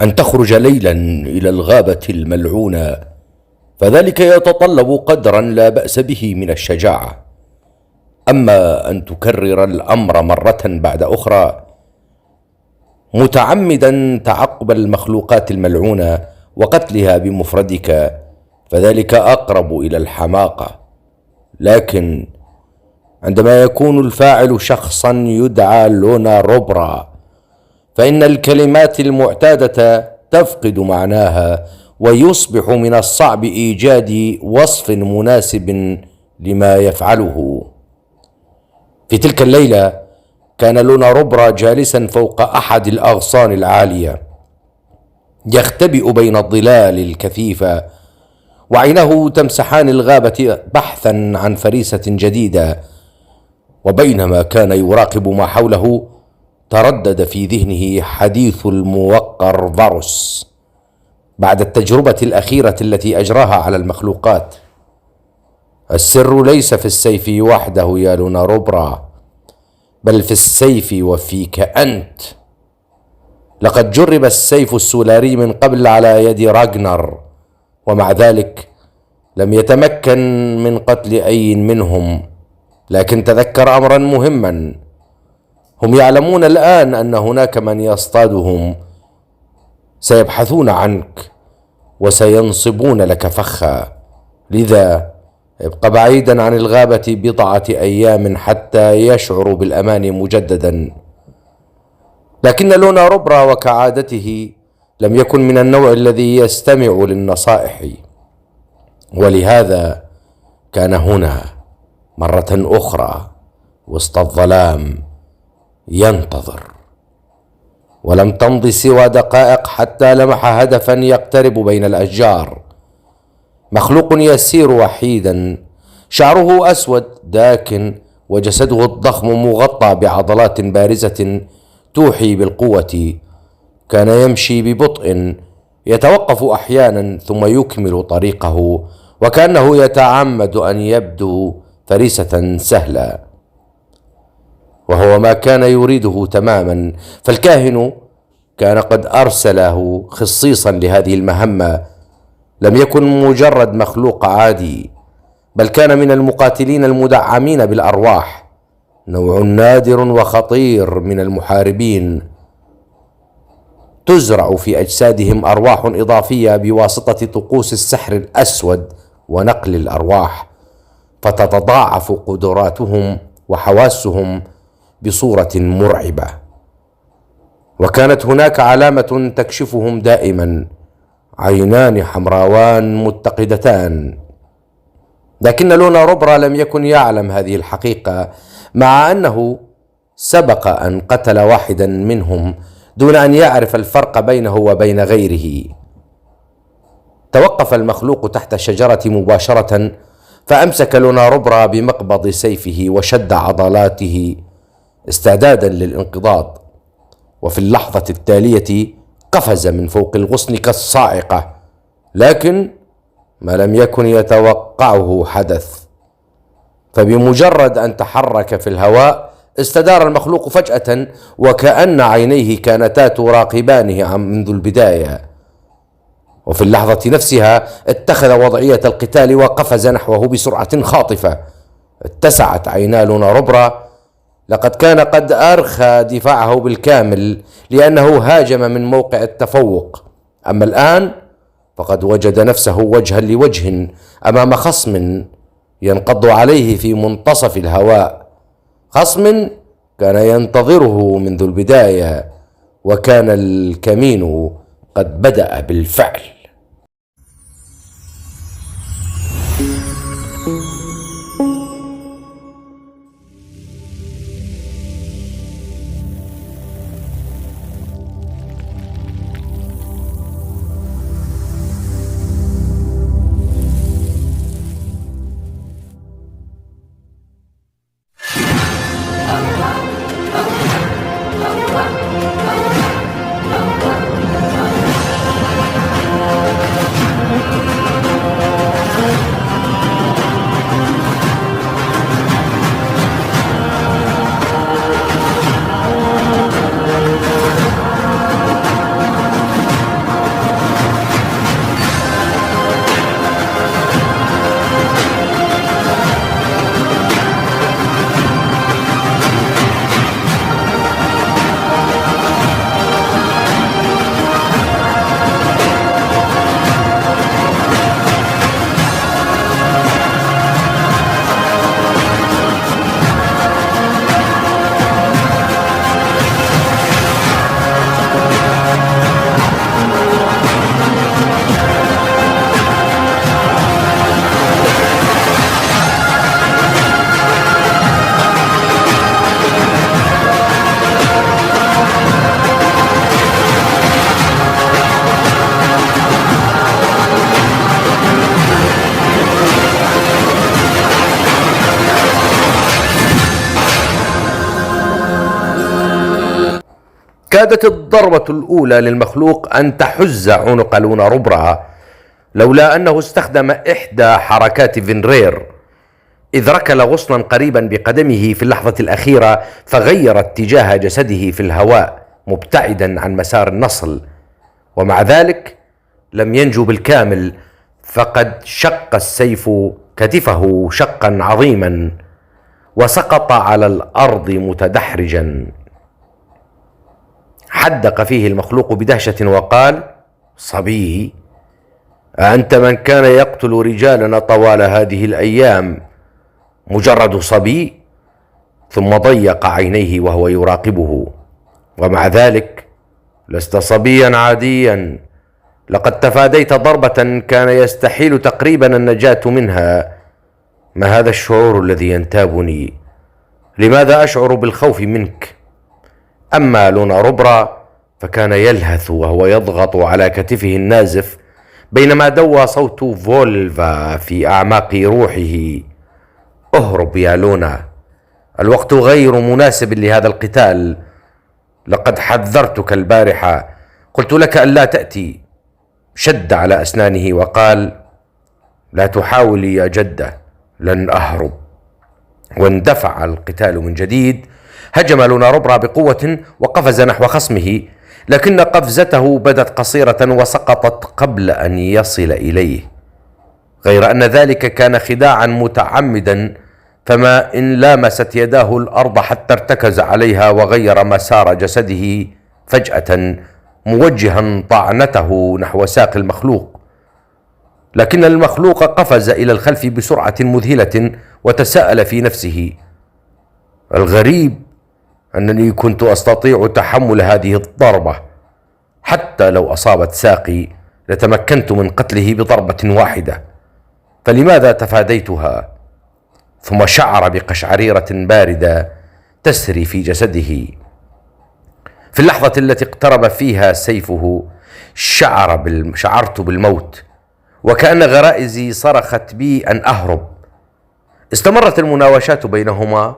أن تخرج ليلا إلى الغابة الملعونة، فذلك يتطلب قدرا لا بأس به من الشجاعة. أما أن تكرر الأمر مرة بعد أخرى متعمدا تعقب المخلوقات الملعونة وقتلها بمفردك، فذلك أقرب إلى الحماقة. لكن عندما يكون الفاعل شخصا يدعى لونا روبرا، فإن الكلمات المعتادة تفقد معناها، ويصبح من الصعب إيجاد وصف مناسب لما يفعله. في تلك الليلة كان لونا روبرا جالسا فوق أحد الأغصان العالية، يختبئ بين الظلال الكثيفة، وعينه تمسحان الغابة بحثا عن فريسة جديدة. وبينما كان يراقب ما حوله تردد في ذهنه حديث الموقر فاروس بعد التجربة الأخيرة التي أجراها على المخلوقات. السر ليس في السيف وحده يا لونا روبرا، بل في السيف وفيك أنت. لقد جرب السيف السولاري من قبل على يد راغنر، ومع ذلك لم يتمكن من قتل أي منهم. لكن تذكر أمرا مهما، هم يعلمون الآن أن هناك من يصطادهم، سيبحثون عنك وسينصبون لك فخا. لذا ابق بعيدا عن الغابة بضعة أيام حتى يشعر بالأمان مجددا. لكن لونا روبرا وكعادته لم يكن من النوع الذي يستمع للنصائح، ولهذا كان هنا مرة أخرى وسط الظلام ينتظر. ولم تمض سوى دقائق حتى لمح هدفا يقترب بين الأشجار. مخلوق يسير وحيدا، شعره أسود داكن، وجسده الضخم مغطى بعضلات بارزة توحي بالقوة. كان يمشي ببطء، يتوقف أحيانا ثم يكمل طريقه، وكأنه يتعمد أن يبدو فريسة سهلة، وهو ما كان يريده تماما. فالكاهن كان قد أرسله خصيصا لهذه المهمة. لم يكن مجرد مخلوق عادي، بل كان من المقاتلين المدعمين بالأرواح، نوع نادر وخطير من المحاربين. تزرع في أجسادهم أرواح إضافية بواسطة طقوس السحر الأسود ونقل الأرواح، فتتضاعف قدراتهم وحواسهم بصورة مرعبة. وكانت هناك علامة تكشفهم دائما، عينان حمراوان متقدتان. لكن لونا روبرا لم يكن يعلم هذه الحقيقة، مع أنه سبق أن قتل واحدا منهم دون أن يعرف الفرق بينه وبين غيره. توقف المخلوق تحت الشجرة مباشرة، فأمسك لونا روبرا بمقبض سيفه وشد عضلاته استعدادا للانقضاض. وفي اللحظة التالية قفز من فوق الغصن كالصاعقة، لكن ما لم يكن يتوقعه حدث. فبمجرد أن تحرك في الهواء استدار المخلوق فجأة، وكأن عينيه كانتا تراقبانه منذ البداية. وفي اللحظة نفسها اتخذ وضعية القتال وقفز نحوه بسرعة خاطفة. اتسعت عينا لونا روبرا، لقد كان قد أرخى دفاعه بالكامل لأنه هاجم من موقع التفوق. أما الآن فقد وجد نفسه وجها لوجه أمام خصم ينقض عليه في منتصف الهواء، خصم كان ينتظره منذ البداية، وكان الكمين قد بدأ بالفعل. كادت الضربة الأولى للمخلوق أن تحز عنق لونا روبرا، لولا أنه استخدم إحدى حركات فينرير، إذ ركل غصنا قريبا بقدمه في اللحظة الأخيرة فغير اتجاه جسده في الهواء مبتعدا عن مسار النصل، ومع ذلك لم ينجو بالكامل، فقد شق السيف كتفه شقا عظيما وسقط على الأرض متدحرجا. حدق فيه المخلوق بدهشة وقال: صبي، أنت من كان يقتل رجالنا طوال هذه الأيام مجرد صبي؟ ثم ضيق عينيه وهو يراقبه: ومع ذلك لست صبيا عاديا، لقد تفاديت ضربة كان يستحيل تقريبا النجاة منها. ما هذا الشعور الذي ينتابني؟ لماذا أشعر بالخوف منك؟ أما لونا روبرا فكان يلهث وهو يضغط على كتفه النازف، بينما دوى صوت فولفا في أعماق روحه: اهرب يا لونا، الوقت غير مناسب لهذا القتال، لقد حذرتك البارحة، قلت لك ألا تأتي. شد على أسنانه وقال: لا تحاولي يا جدة، لن أهرب. واندفع القتال من جديد. هجم لونا روبرا بقوة وقفز نحو خصمه، لكن قفزته بدت قصيرة وسقطت قبل أن يصل إليه، غير أن ذلك كان خداعا متعمدا، فما إن لامست يداه الأرض حتى ارتكز عليها وغير مسار جسده فجأة، موجها طعنته نحو ساق المخلوق. لكن المخلوق قفز إلى الخلف بسرعة مذهلة وتساءل في نفسه: الغريب أنني كنت أستطيع تحمل هذه الضربة، حتى لو أصابت ساقي لتمكنت من قتله بضربة واحدة، فلماذا تفاديتها؟ ثم شعر بقشعريرة باردة تسري في جسده. في اللحظة التي اقترب فيها سيفه شعرت بالموت، وكأن غرائزي صرخت بي أن أهرب. استمرت المناوشات بينهما،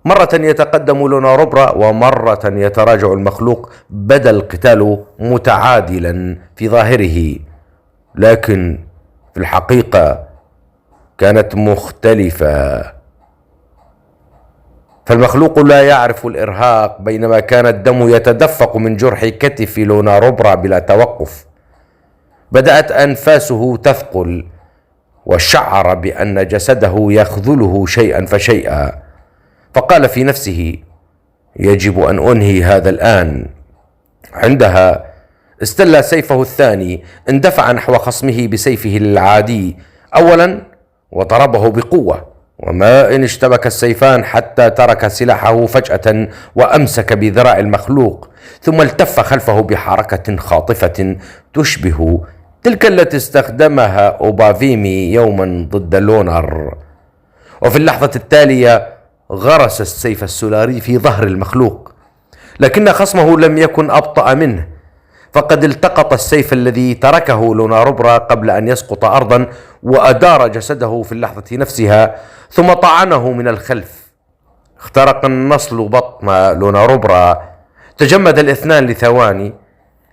مرة يتقدم لونا روبرا ومرة يتراجع المخلوق، بدا القتال متعادلا في ظاهره، لكن في الحقيقة كانت مختلفة. فالمخلوق لا يعرف الإرهاق، بينما كان الدم يتدفق من جرح كتف لونا روبرا بلا توقف. بدأت أنفاسه تثقل، وشعر بأن جسده يخذله شيئا فشيئا، فقال في نفسه: يجب أن أنهي هذا الآن. عندها استلى سيفه الثاني، اندفع نحو خصمه بسيفه العادي أولا وضربه بقوة، وما إن اشتبك السيفان حتى ترك سلاحه فجأة وأمسك بذراع المخلوق، ثم التف خلفه بحركة خاطفة تشبه تلك التي استخدمها أوبافيمي يوما ضد لونر. وفي اللحظة التالية غرس السيف السولاري في ظهر المخلوق، لكن خصمه لم يكن أبطأ منه، فقد التقط السيف الذي تركه لونا روبرا قبل أن يسقط أرضا وأدار جسده في اللحظة نفسها، ثم طعنه من الخلف. اخترق النصل بطن لونا روبرا، تجمد الاثنان لثواني،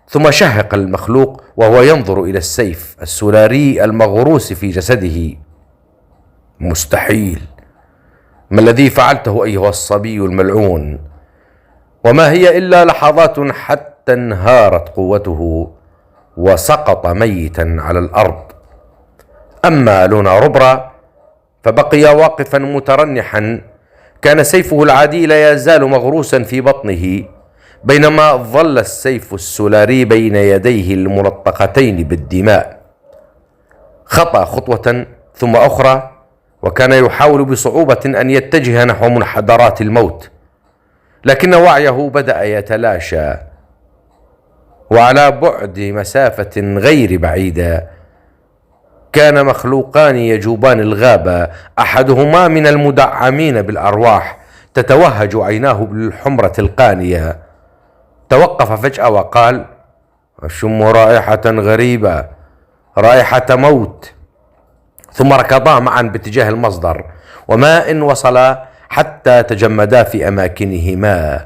ثم شهق المخلوق وهو ينظر إلى السيف السولاري المغروس في جسده. مستحيل! ما الذي فعلته أيها الصبي الملعون؟ وما هي إلا لحظات حتى انهارت قوته وسقط ميتا على الأرض. أما لونا روبرا فبقي واقفا مترنحا، كان سيفه العادي لا يزال مغروسا في بطنه، بينما ظل السيف السولاري بين يديه الملطختين بالدماء. خطأ خطوة ثم أخرى، وكان يحاول بصعوبة أن يتجه نحو منحدرات الموت، لكن وعيه بدأ يتلاشى، وعلى بعد مسافة غير بعيدة كان مخلوقان يجوبان الغابة، أحدهما من المدعمين بالأرواح تتوهج عيناه بالحمرة القانية. توقف فجأة وقال: أشم رائحة غريبة، رائحة موت. ثم ركضا معا باتجاه المصدر، وما إن وصلا حتى تجمدا في أماكنهما.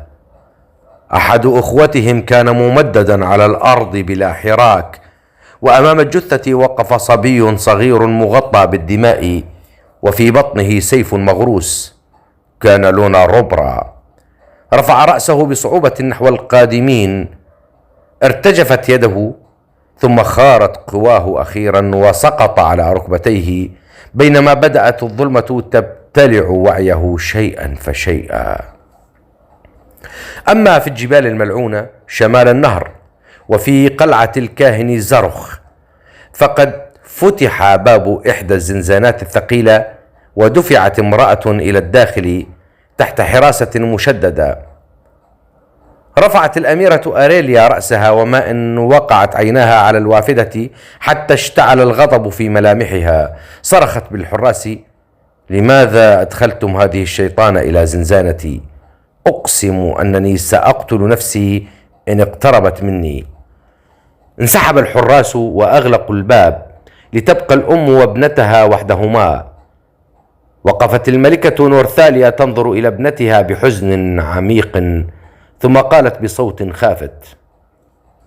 أحد أخوتهم كان ممددا على الأرض بلا حراك، وأمام الجثة وقف صبي صغير مغطى بالدماء وفي بطنه سيف مغروس. كان لونا روبرا. رفع رأسه بصعوبة نحو القادمين، ارتجفت يده، ثم خارت قواه أخيرا وسقط على ركبتيه، بينما بدأت الظلمة تبتلع وعيه شيئا فشيئا. أما في الجبال الملعونة شمال النهر وفي قلعة الكاهن زرخ، فقد فتح باب إحدى الزنزانات الثقيلة، ودفعت امرأة إلى الداخل تحت حراسة مشددة. رفعت الأميرة أريليا رأسها، وما إن وقعت عيناها على الوافدة حتى اشتعل الغضب في ملامحها. صرخت بالحراس: لماذا أدخلتم هذه الشيطانة إلى زنزانتي؟ أقسم أنني سأقتل نفسي إن اقتربت مني. انسحب الحراس وأغلقوا الباب لتبقى الأم وابنتها وحدهما. وقفت الملكة نورثاليا تنظر إلى ابنتها بحزن عميق، ثم قالت بصوت خافت: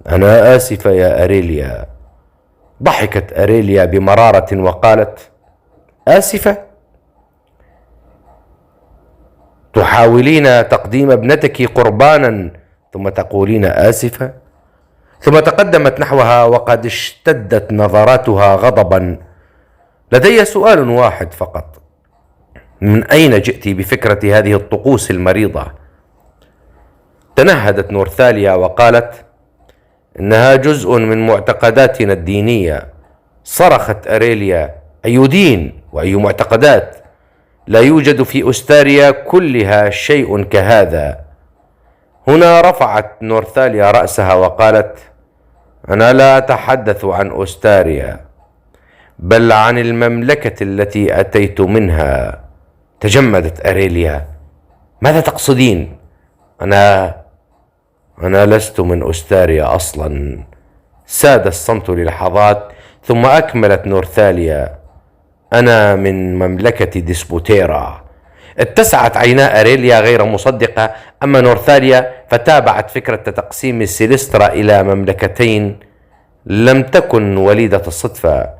أنا آسفة يا أريليا. ضحكت أريليا بمرارة وقالت: آسفة؟ تحاولين تقديم ابنتك قربانا ثم تقولين آسفة؟ ثم تقدمت نحوها وقد اشتدت نظراتها غضبا. لدي سؤال واحد فقط: من أين جئت بفكرة هذه الطقوس المريضة؟ تنهدت نورثاليا وقالت: إنها جزء من معتقداتنا الدينية. صرخت أريليا: أي دين وأي معتقدات؟ لا يوجد في أستاريا كلها شيء كهذا. هنا رفعت نورثاليا رأسها وقالت: أنا لا أتحدث عن أستاريا، بل عن المملكة التي أتيت منها. تجمدت أريليا: ماذا تقصدين؟ أنا لست من أستاريا أصلا. ساد الصمت للحظات، ثم أكملت نورثاليا: أنا من مملكة ديسبوتيرا. اتسعت عينا أريليا غير مصدقة. أما نورثاليا فتابعت فكرة تقسيم سيليسترا إلى مملكتين لم تكن وليدة الصدفة.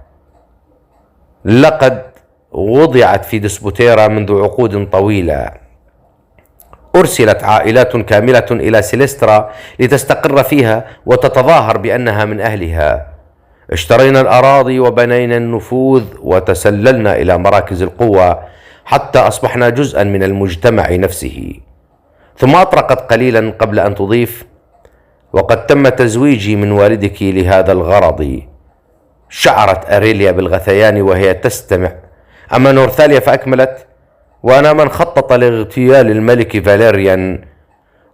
لقد وضعت في ديسبوتيرا منذ عقود طويلة. أرسلت عائلات كاملة إلى سيليسترا لتستقر فيها وتتظاهر بأنها من أهلها. اشترينا الأراضي وبنينا النفوذ وتسللنا إلى مراكز القوة حتى أصبحنا جزءا من المجتمع نفسه. ثم أطرقت قليلا قبل أن تضيف: وقد تم تزويجي من والدك لهذا الغرض. شعرت أريليا بالغثيان وهي تستمع. أما نورثاليا فأكملت: وأنا من خطط لاغتيال الملك فاليريان،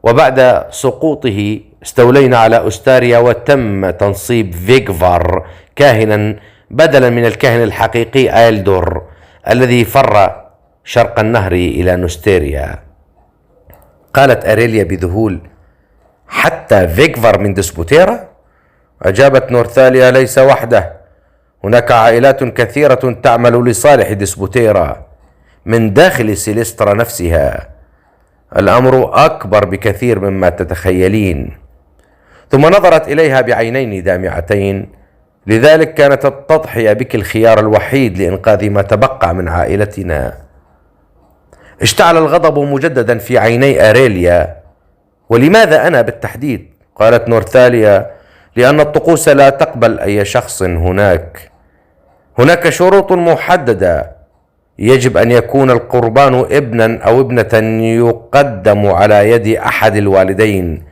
وبعد سقوطه استولينا على أستاريا، وتم تنصيب فيغفار كاهنا بدلا من الكاهن الحقيقي آيلدور الذي فر شرق النهر إلى نوستيريا. قالت أريليا بذهول: حتى فيغفار من ديسبوتيرا؟ أجابت نورثاليا: ليس وحده، هناك عائلات كثيرة تعمل لصالح ديسبوتيرا من داخل سيليسترا نفسها. الأمر أكبر بكثير مما تتخيلين. ثم نظرت إليها بعينين دامعتين: لذلك كانت التضحية بك الخيار الوحيد لإنقاذ ما تبقى من عائلتنا. اشتعل الغضب مجددا في عيني أريليا. ولماذا أنا بالتحديد؟ قالت نورثاليا: لأن الطقوس لا تقبل أي شخص هناك شروط محددة. يجب أن يكون القربان ابنا أو ابنة يقدم على يد أحد الوالدين،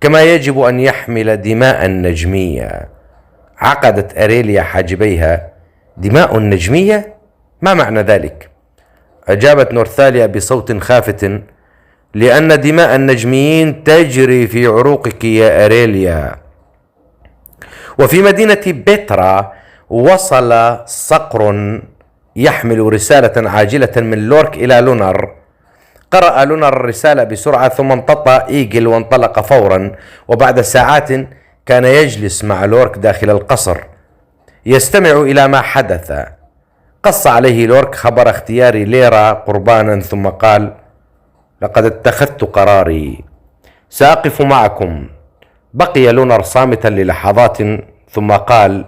كما يجب أن يحمل دماء نجمية. عقدت أريليا حاجبيها: دماء نجمية؟ ما معنى ذلك؟ أجابت نورثاليا بصوت خافت: لأن دماء النجميين تجري في عروقك يا أريليا. وفي مدينة بيترا وصل صقر يحمل رسالة عاجلة من لورك إلى لونر. قرأ لونر الرسالة بسرعة، ثم انطلق إيجل وانطلق فورا. وبعد ساعات كان يجلس مع لورك داخل القصر يستمع إلى ما حدث. قص عليه لورك خبر اختيار ليرا قربانا، ثم قال: لقد اتخذت قراري. سأقف معكم. بقي لونر صامتا للحظات ثم قال: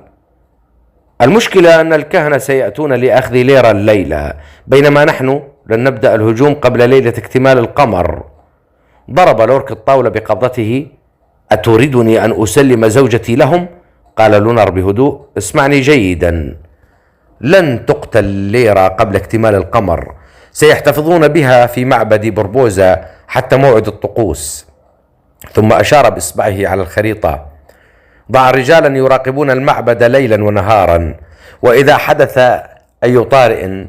المشكلة أن الكهنة سيأتون لأخذ ليرة الليلة، بينما نحن لن نبدأ الهجوم قبل ليلة اكتمال القمر. ضرب لورك الطاولة بقبضته. أتريدني أن أسلم زوجتي لهم؟ قال لونر بهدوء: اسمعني جيدا، لن تقتل ليرة قبل اكتمال القمر، سيحتفظون بها في معبد بربوزة حتى موعد الطقوس. ثم أشار بإصبعه على الخريطة: ضع رجالا يراقبون المعبد ليلا ونهارا، وإذا حدث أي طارئ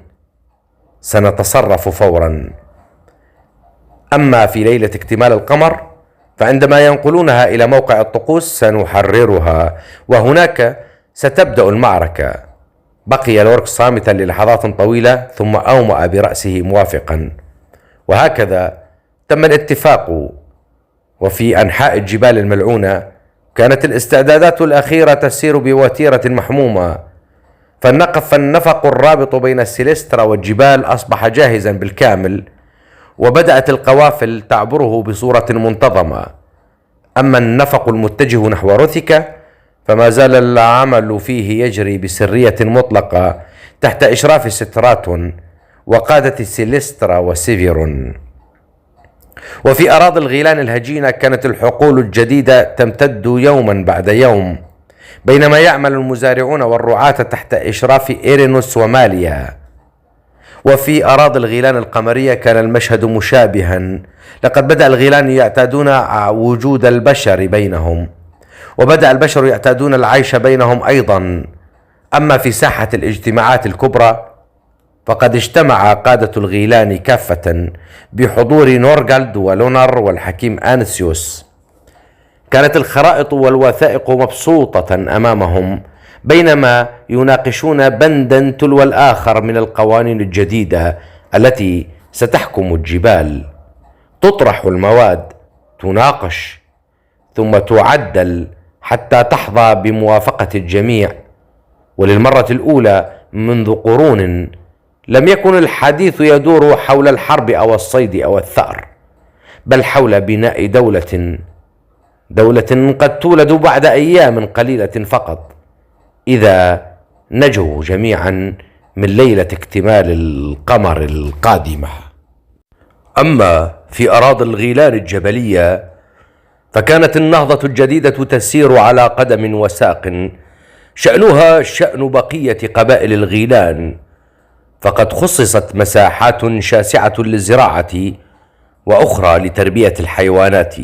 سنتصرف فورا. أما في ليلة اكتمال القمر فعندما ينقلونها إلى موقع الطقوس سنحررها، وهناك ستبدأ المعركة. بقي لورك صامتا للحظات طويلة ثم أومأ برأسه موافقا. وهكذا تم الاتفاق. وفي أنحاء الجبال الملعونة كانت الاستعدادات الأخيرة تسير بوتيرة محمومة، فالنفق الرابط بين السيليسترا والجبال أصبح جاهزا بالكامل، وبدأت القوافل تعبره بصورة منتظمة. أما النفق المتجه نحو روثيكا فما زال العمل فيه يجري بسرية مطلقة تحت إشراف ستراتون وقادة سيليسترا وسيفيرون. وفي أراضي الغيلان الهجينة كانت الحقول الجديدة تمتد يوما بعد يوم، بينما يعمل المزارعون والرعاة تحت إشراف إيرينوس وماليا. وفي أراضي الغيلان القمرية كان المشهد مشابها، لقد بدأ الغيلان يعتادون وجود البشر بينهم، وبدأ البشر يعتادون العيش بينهم أيضا. أما في ساحة الاجتماعات الكبرى فقد اجتمع قادة الغيلان كافة بحضور نورغالد ولونر والحكيم آنسيوس. كانت الخرائط والوثائق مبسوطة أمامهم، بينما يناقشون بندا تلو الآخر من القوانين الجديدة التي ستحكم الجبال. تطرح المواد، تناقش، ثم تعدل حتى تحظى بموافقة الجميع. وللمرة الأولى منذ قرون لم يكن الحديث يدور حول الحرب أو الصيد أو الثأر، بل حول بناء دولة قد تولد بعد أيام قليلة فقط، إذا نجوا جميعا من ليلة اكتمال القمر القادمة. أما في أراضي الغيلان الجبلية فكانت النهضة الجديدة تسير على قدم وساق، شأنها شأن بقية قبائل الغيلان، فقد خصصت مساحات شاسعة للزراعة وأخرى لتربية الحيوانات،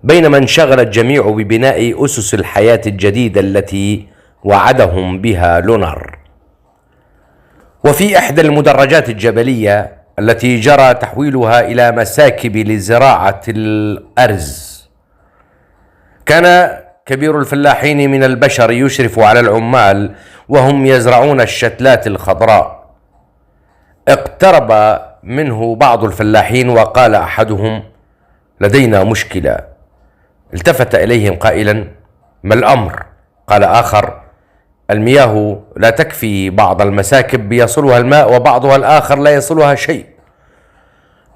بينما انشغل الجميع ببناء أسس الحياة الجديدة التي وعدهم بها لونر. وفي إحدى المدرجات الجبلية التي جرى تحويلها إلى مساكب لزراعة الأرز، كان كبير الفلاحين من البشر يشرف على العمال وهم يزرعون الشتلات الخضراء. اقترب منه بعض الفلاحين وقال أحدهم: لدينا مشكلة. التفت إليهم قائلا: ما الأمر؟ قال آخر: المياه لا تكفي، بعض المساكب يصلها الماء وبعضها الآخر لا يصلها شيء.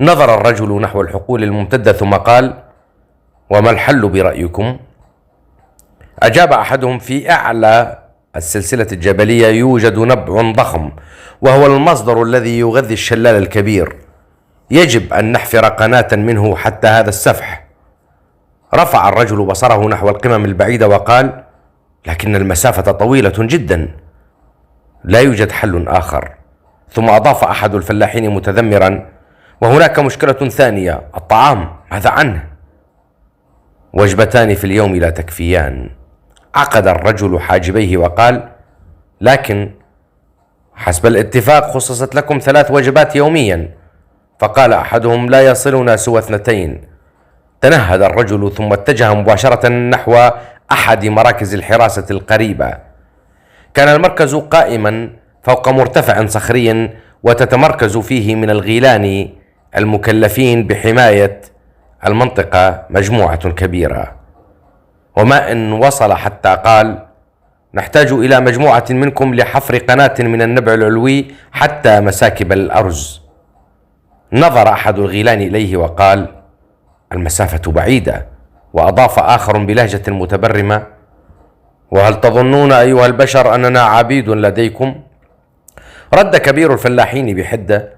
نظر الرجل نحو الحقول الممتدة ثم قال: وما الحل برأيكم؟ أجاب أحدهم: في أعلى السلسلة الجبلية يوجد نبع ضخم، وهو المصدر الذي يغذي الشلال الكبير، يجب أن نحفر قناة منه حتى هذا السفح. رفع الرجل بصره نحو القمم البعيدة وقال: لكن المسافة طويلة جدا، لا يوجد حل آخر. ثم أضاف أحد الفلاحين متذمرا: وهناك مشكلة ثانية، الطعام، ماذا عنه؟ وجبتان في اليوم لا تكفيان. عقد الرجل حاجبيه وقال: لكن حسب الاتفاق خصصت لكم 3 وجبات يوميا. فقال أحدهم: لا يصلنا سوى 2. تنهد الرجل ثم اتجه مباشرة نحو أحد مراكز الحراسة القريبة. كان المركز قائما فوق مرتفع صخري، وتتمركز فيه من الغيلان المكلفين بحماية المنطقة مجموعة كبيرة. وما إن وصل حتى قال: نحتاج إلى مجموعة منكم لحفر قناة من النبع العلوي حتى مساكب الأرز. نظر أحد الغيلان إليه وقال: المسافة بعيدة. وأضاف آخر بلهجة متبرمة: وهل تظنون أيها البشر أننا عبيد لديكم؟ رد كبير الفلاحين بحدة: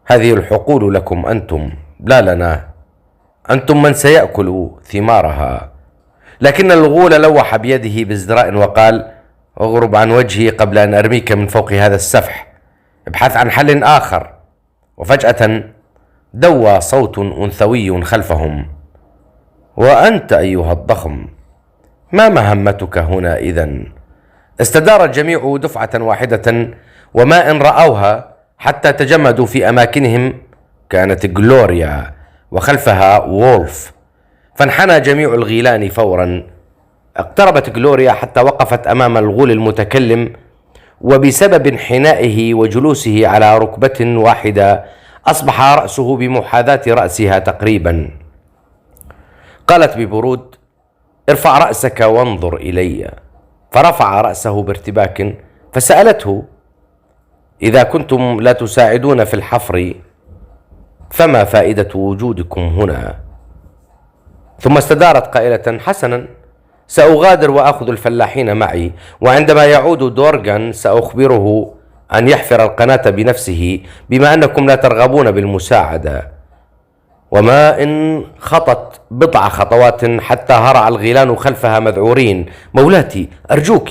هذه الحقول لكم أنتم لا لنا، أنتم من سيأكل ثمارها. لكن الغول لوح بيده بازدراء وقال: اغرب عن وجهي قبل أن أرميك من فوق هذا السفح، ابحث عن حل آخر. وفجأة دوى صوت أنثوي خلفهم: وأنت أيها الضخم، ما مهمتك هنا إذن؟ استدار الجميع دفعة واحدة، وما إن رأوها حتى تجمدوا في أماكنهم كانت جلوريا وخلفها وولف. فانحنى جميع الغيلان فورا. اقتربت جلوريا حتى وقفت أمام الغول المتكلم، وبسبب انحنائه وجلوسه على ركبة واحدة أصبح رأسه بمحاذاة رأسها تقريبا. قالت ببرود: ارفع رأسك وانظر إلي. فرفع رأسه بارتباك، فسألته: إذا كنتم لا تساعدون في الحفر فما فائدة وجودكم هنا؟ ثم استدارت قائلة: حسنا، سأغادر وأخذ الفلاحين معي، وعندما يعود دورغان سأخبره أن يحفر القناة بنفسه، بما أنكم لا ترغبون بالمساعدة. وما إن خطت بضع خطوات حتى هرع الغيلان خلفها مذعورين: مولاتي أرجوك،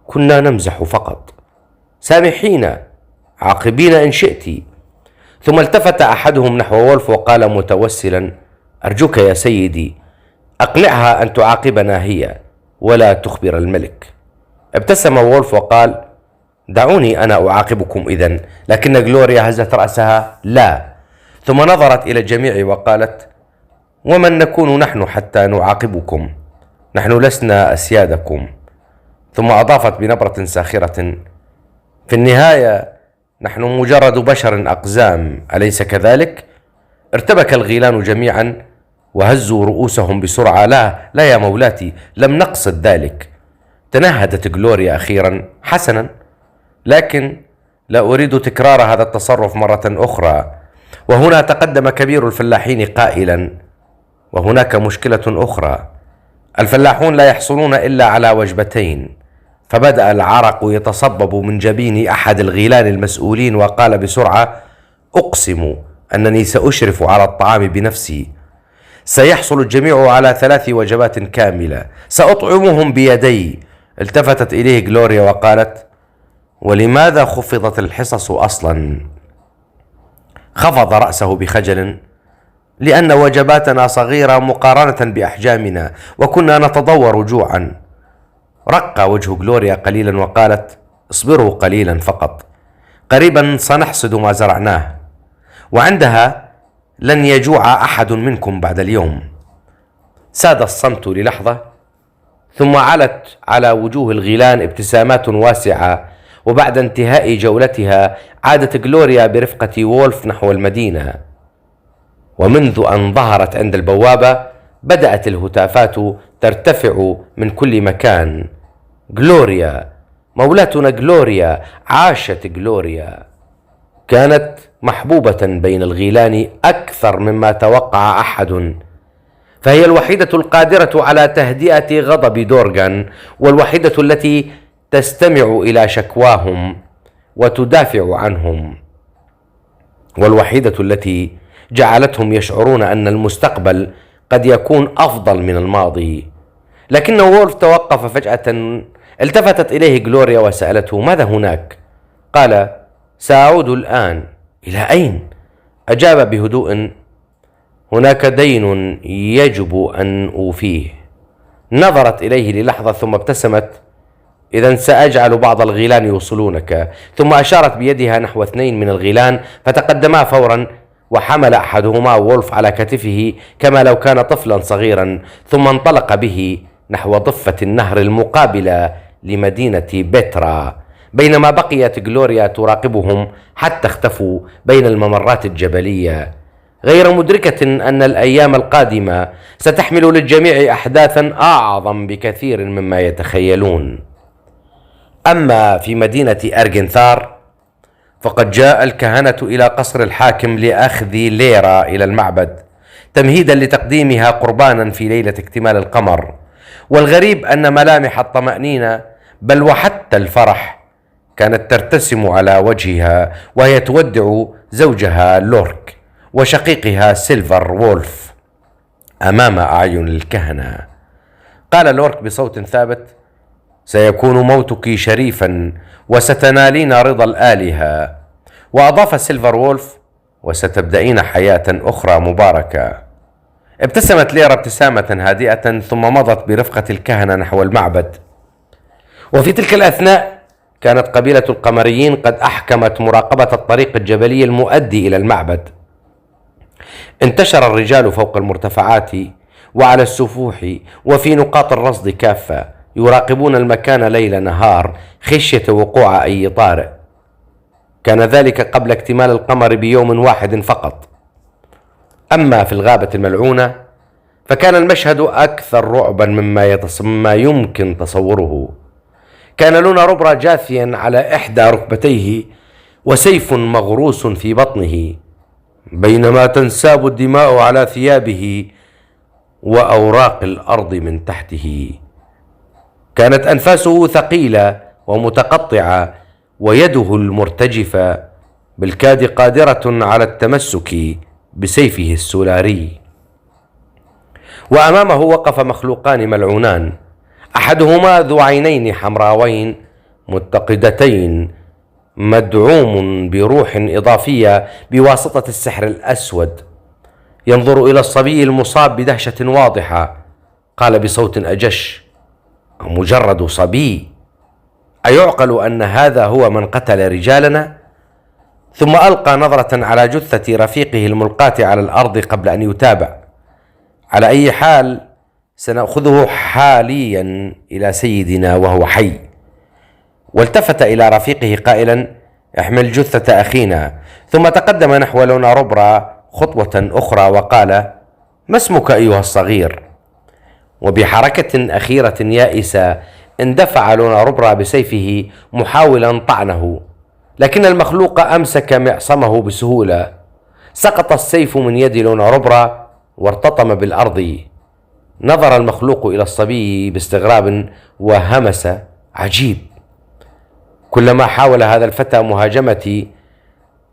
كنا نمزح فقط، سامحينا، عاقبين إن شئت. ثم التفت أحدهم نحو وولف وقال متوسلا: أرجوك يا سيدي، أقنعها أن تعاقبنا هي ولا تخبر الملك. ابتسم وولف وقال: دعوني أنا أعاقبكم إذن. لكن جلوريا هزت رأسها: لا. ثم نظرت إلى الجميع وقالت: ومن نكون نحن حتى نعاقبكم؟ نحن لسنا أسيادكم. ثم أضافت بنبرة ساخرة: في النهاية نحن مجرد بشر أقزام، أليس كذلك؟ ارتبك الغيلان جميعا وهزوا رؤوسهم بسرعة: لا يا مولاتي، لم نقصد ذلك. تنهدت جلوريا أخيرا: حسنا، لكن لا أريد تكرار هذا التصرف مرة أخرى. وهنا تقدم كبير الفلاحين قائلا: وهناك مشكلة أخرى، الفلاحون لا يحصلون إلا على وجبتين. فبدأ العرق يتصبب من جبين أحد الغيلان المسؤولين وقال بسرعة: أقسم أنني سأشرف على الطعام بنفسي، سيحصل الجميع على 3 وجبات كاملة، سأطعمهم بيدي. التفتت إليه جلوريا وقالت: ولماذا خفضت الحصص أصلا؟ خفض رأسه بخجل: لأن وجباتنا صغيرة مقارنة بأحجامنا، وكنا نتضور جوعا. رق وجه جلوريا قليلا وقالت: اصبروا قليلا فقط، قريبا سنحصد ما زرعناه، وعندها لن يجوع أحد منكم بعد اليوم. ساد الصمت للحظة، ثم علت على وجوه الغيلان ابتسامات واسعة. وبعد انتهاء جولتها عادت جلوريا برفقة وولف نحو المدينة. ومنذ أن ظهرت عند البوابة بدأت الهتافات ترتفع من كل مكان: جلوريا، مولاتنا جلوريا، عاشت جلوريا. كانت محبوبة بين الغيلان أكثر مما توقع أحد، فهي الوحيدة القادرة على تهدئة غضب دورغان، والوحيدة التي تستمع إلى شكواهم وتدافع عنهم، والوحيدة التي جعلتهم يشعرون أن المستقبل قد يكون أفضل من الماضي. لكن وولف توقف فجأة. التفتت إليه جلوريا وسألته: ماذا هناك؟ قال: سأعود الآن. إلى أين؟ أجاب بهدوء: هناك دين يجب أن أوفيه. نظرت إليه للحظة ثم ابتسمت: إذن سأجعل بعض الغيلان يوصلونك. ثم أشارت بيدها نحو 2 من الغيلان فتقدما فورا، وحمل أحدهما وولف على كتفه كما لو كان طفلا صغيرا، ثم انطلق به نحو ضفة النهر المقابلة لمدينة بيترا، بينما بقيت جلوريا تراقبهم حتى اختفوا بين الممرات الجبلية، غير مدركة أن الأيام القادمة ستحمل للجميع أحداثا أعظم بكثير مما يتخيلون. أما في مدينة أرغنثار فقد جاء الكهنة إلى قصر الحاكم لأخذ ليرة إلى المعبد. تمهيدا لتقديمها قربانا في ليلة اكتمال القمر. والغريب أن ملامح الطمأنينة بل وحتى الفرح كانت ترتسم على وجهها وهي تودع زوجها لورك وشقيقها سيلفر وولف أمام أعين الكهنة. قال لورك بصوت ثابت: سيكون موتك شريفا وستنالين رضا الآلهة. وأضاف سيلفر وولف: وستبدأين حياة أخرى مباركة. ابتسمت ليرا ابتسامة هادئة ثم مضت برفقة الكهنة نحو المعبد. وفي تلك الأثناء كانت قبيلة القمريين قد أحكمت مراقبة الطريق الجبلي المؤدي إلى المعبد. انتشر الرجال فوق المرتفعات وعلى السفوح وفي نقاط الرصد كافة، يراقبون المكان ليل نهار خشية وقوع أي طارئ. كان ذلك قبل اكتمال القمر بيوم واحد فقط. أما في الغابة الملعونة فكان المشهد أكثر رعبا مما يمكن تصوره. كان لونا روبرا جاثيا على إحدى ركبتيه وسيف مغروس في بطنه، بينما تنساب الدماء على ثيابه وأوراق الأرض من تحته. كانت أنفاسه ثقيلة ومتقطعة ويده المرتجفة بالكاد قادرة على التمسك بسيفه السولاري. وأمامه وقف مخلوقان ملعونان، أحدهما ذو عينين حمراوين متقدتين مدعوم بروح إضافية بواسطة السحر الأسود، ينظر إلى الصبي المصاب بدهشة واضحة. قال بصوت أجش: مجرد صبي؟ أيعقل أن هذا هو من قتل رجالنا؟ ثم ألقى نظرة على جثة رفيقه الملقاة على الأرض قبل أن يتابع. على أي حال سنأخذه حاليا إلى سيدنا وهو حي. والتفت إلى رفيقه قائلا: احمل جثة أخينا. ثم تقدم نحو لونا روبرا خطوة أخرى وقال: ما اسمك أيها الصغير؟ وبحركة أخيرة يائسة اندفع لونا روبرا بسيفه محاولا طعنه، لكن المخلوق أمسك معصمه بسهولة. سقط السيف من يد لونا روبرا وارتطم بالأرض. نظر المخلوق إلى الصبي باستغراب وهمس: عجيب، كلما حاول هذا الفتى مهاجمتي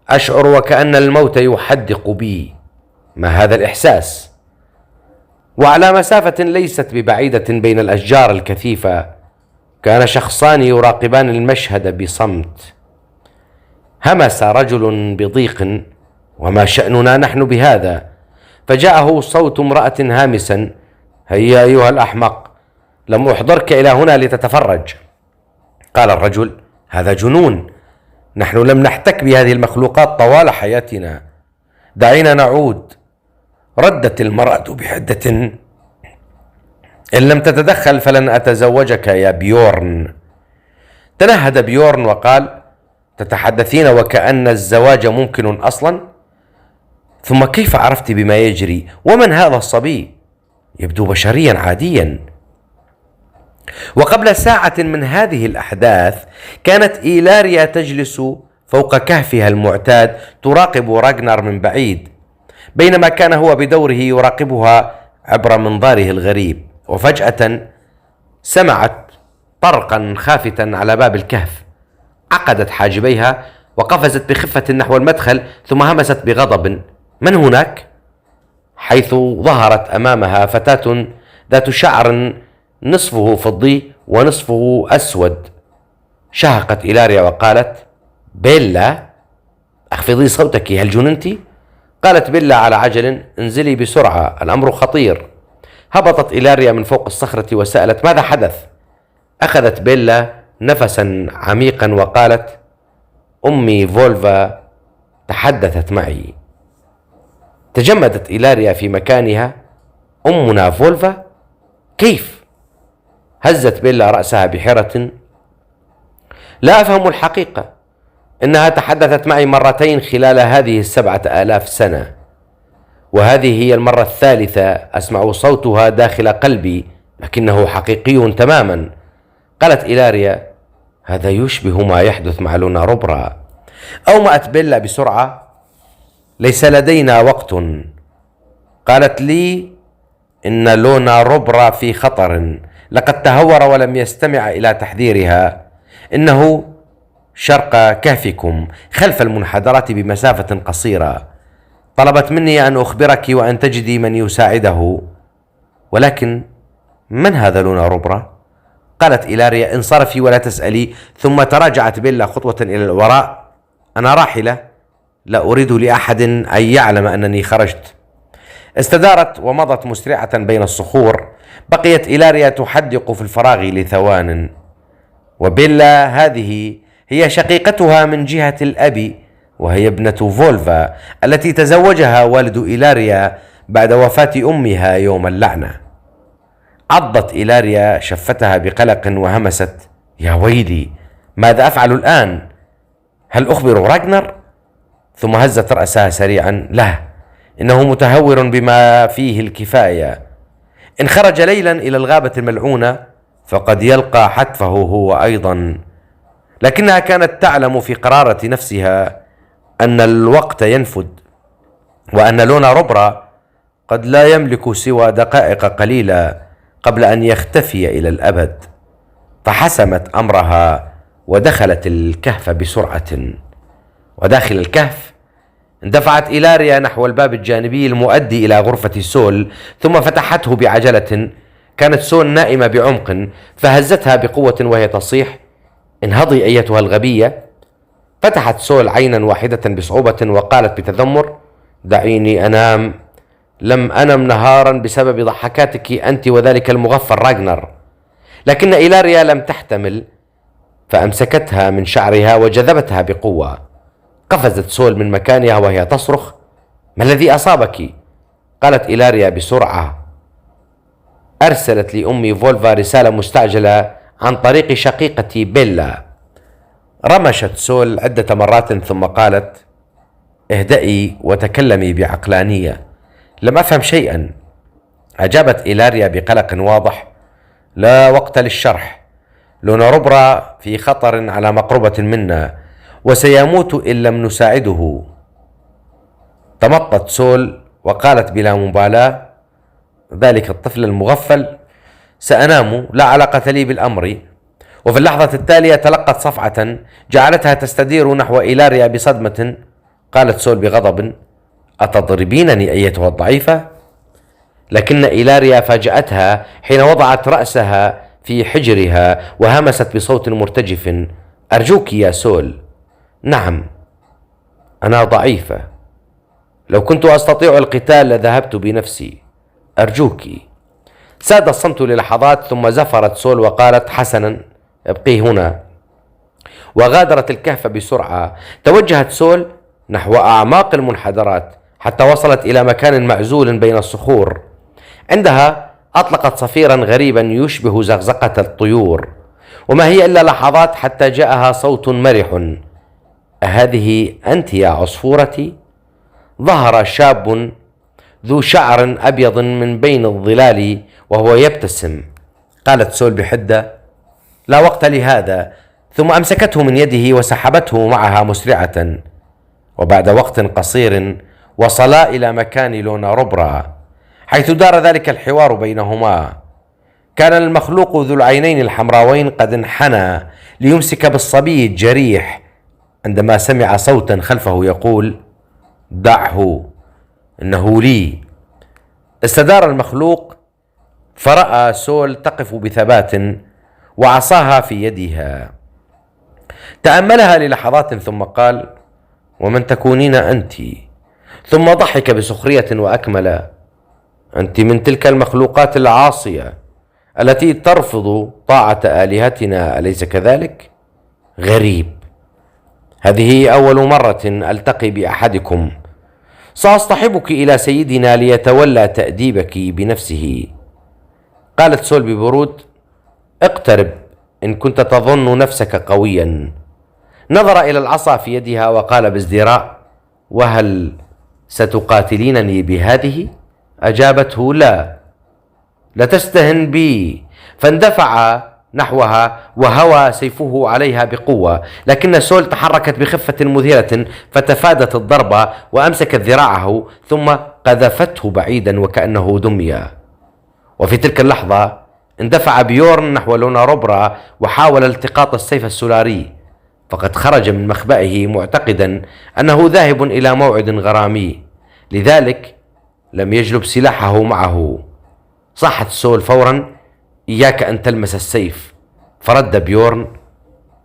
أشعر وكأن الموت يحدق بي. ما هذا الإحساس؟ وعلى مسافة ليست ببعيدة بين الأشجار الكثيفة كان شخصان يراقبان المشهد بصمت. همس رجل بضيق: وما شأننا نحن بهذا؟ فجاءه صوت امرأة هامسا: هيا أيها الأحمق، لم أحضرك إلى هنا لتتفرج. قال الرجل: هذا جنون، نحن لم نحتك بهذه المخلوقات طوال حياتنا، دعينا نعود. ردت المرأة بحدة: إن لم تتدخل فلن أتزوجك يا بيورن. تنهد بيورن وقال: تتحدثين وكأن الزواج ممكن أصلا؟ ثم كيف عرفت بما يجري؟ ومن هذا الصبي؟ يبدو بشريا عاديا. وقبل ساعة من هذه الأحداث كانت إيلاريا تجلس فوق كهفها المعتاد تراقب راغنر من بعيد، بينما كان هو بدوره يراقبها عبر منظاره الغريب. وفجأة سمعت طرقا خافتا على باب الكهف. عقدت حاجبيها وقفزت بخفة نحو المدخل، ثم همست بغضب: من هناك؟ حيث ظهرت أمامها فتاة ذات شعر نصفه فضي ونصفه أسود. شهقت إيلاريا وقالت: بيلا، اخفضي صوتك، هل جننت؟ قالت بيلا على عجل: انزلي بسرعة، الأمر خطير. هبطت إيلاريا من فوق الصخرة وسألت: ماذا حدث؟ أخذت بيلا نفسا عميقا وقالت: أمي فولفا تحدثت معي. تجمدت إيلاريا في مكانها. أمنا فولفا؟ كيف؟ هزت بيلا رأسها بحيرة. لا أفهم الحقيقة، إنها تحدثت معي مرتين خلال هذه 7,000 سنة، وهذه هي المرة الثالثة أسمع صوتها داخل قلبي، لكنه حقيقي تماما. قالت إيلاريا: هذا يشبه ما يحدث مع لونا روبرا. أومأت بيلا بسرعة: ليس لدينا وقت، قالت لي إن لونا روبرا في خطر، لقد تهور ولم يستمع إلى تحذيرها، إنه شرق كهفكم خلف المنحدرات بمسافة قصيرة. طلبت مني أن أخبرك وأن تجدي من يساعده. ولكن من هذا لونا روبرا؟ قالت إيلاريا: انصرفي ولا تسألي. ثم تراجعت بيلا خطوة إلى الوراء. أنا راحلة، لا أريد لأحد أن يعلم أنني خرجت. استدارت ومضت مسرعة بين الصخور. بقيت إيلاريا تحدق في الفراغ لثوان. وبيلا هذه هي شقيقتها من جهة الأب، وهي ابنة فولفا التي تزوجها والد إيلاريا بعد وفاة أمها يوم اللعنة. عضت إيلاريا شفتها بقلق وهمست: يا ويلي، ماذا أفعل الآن؟ هل أخبر راغنر؟ ثم هزت رأسها سريعا: لا، إنه متهور بما فيه الكفاية. إن خرج ليلا إلى الغابة الملعونة فقد يلقى حتفه هو أيضا. لكنها كانت تعلم في قرارة نفسها أن الوقت ينفد، وأن لونا روبرا قد لا يملك سوى دقائق قليلة قبل أن يختفي إلى الأبد. فحسمت أمرها ودخلت الكهف بسرعة. وداخل الكهف اندفعت إيلاريا نحو الباب الجانبي المؤدي إلى غرفة سول، ثم فتحته بعجلة. كانت سول نائمة بعمق، فهزتها بقوة وهي تصيح: انهضي أيتها الغبية. فتحت سول عينا واحدة بصعوبة وقالت بتذمر: دعيني أنام، لم أنم نهارا بسبب ضحكاتك أنت وذلك المغفل راغنر. لكن إيلاريا لم تحتمل، فأمسكتها من شعرها وجذبتها بقوة. قفزت سول من مكانها وهي تصرخ: ما الذي أصابك؟ قالت إيلاريا بسرعة: أرسلت لأمي فولفا رسالة مستعجلة عن طريق شقيقتي بيلا. رمشت سول عدة مرات ثم قالت: اهدئي وتكلمي بعقلانية، لم أفهم شيئا. أجابت إيلاريا بقلق واضح: لا وقت للشرح، لونا روبرا في خطر على مقربة منا، وسيموت إن لم نساعده. تمطت سول وقالت بلا مبالاة: ذلك الطفل المغفل، سأنام، لا علاقة لي بالأمر. وفي اللحظة التالية تلقت صفعة جعلتها تستدير نحو إيلاريا بصدمة. قالت سول بغضب: أتضربينني أيتها الضعيفة؟ لكن إيلاريا فاجأتها حين وضعت رأسها في حجرها وهمست بصوت مرتجف: أرجوك يا سول. نعم، أنا ضعيفة، لو كنت أستطيع القتال لذهبت بنفسي، أرجوك. ساد الصمت للحظات، ثم زفرت سول وقالت: حسنا، ابقي هنا. وغادرت الكهف بسرعة. توجهت سول نحو أعماق المنحدرات حتى وصلت إلى مكان معزول بين الصخور. عندها أطلقت صفيرا غريبا يشبه زقزقة الطيور، وما هي إلا لحظات حتى جاءها صوت مرح: أهذه أنت يا عصفورتي؟ ظهر شاب ذو شعر أبيض من بين الظلال وهو يبتسم. قالت سول بحدة: لا وقت لهذا. ثم أمسكته من يده وسحبته معها مسرعة. وبعد وقت قصير وصلا إلى مكان لونا روبرا حيث دار ذلك الحوار بينهما. كان المخلوق ذو العينين الحمراوين قد انحنى ليمسك بالصبي الجريح عندما سمع صوتا خلفه يقول: دعه، إنه لي. استدار المخلوق فرأى سول تقف بثبات وعصاها في يدها. تأملها للحظات ثم قال: ومن تكونين أنت؟ ثم ضحك بسخرية وأكمل: أنت من تلك المخلوقات العاصية التي ترفض طاعة آلهتنا، أليس كذلك؟ غريب، هذه أول مرة ألتقي بأحدكم. سأصطحبك إلى سيدنا ليتولى تأديبك بنفسه. قالت سول ببرود: اقترب إن كنت تظن نفسك قويا. نظر إلى العصا في يدها وقال بازدراء: وهل ستقاتلينني بهذه؟ أجابته: لا، لا تستهن بي. فاندفع نحوها وهوى سيفه عليها بقوة، لكن سول تحركت بخفة مذهلة فتفادت الضربة وأمسكت ذراعه ثم قذفته بعيدا وكأنه دمي. وفي تلك اللحظة اندفع بيورن نحو لونا روبرا وحاول التقاط السيف السولاري، فقد خرج من مخبئه معتقدا أنه ذاهب إلى موعد غرامي، لذلك لم يجلب سلاحه معه. صاحت سول فورا: إياك أن تلمس السيف. فرد بيورن: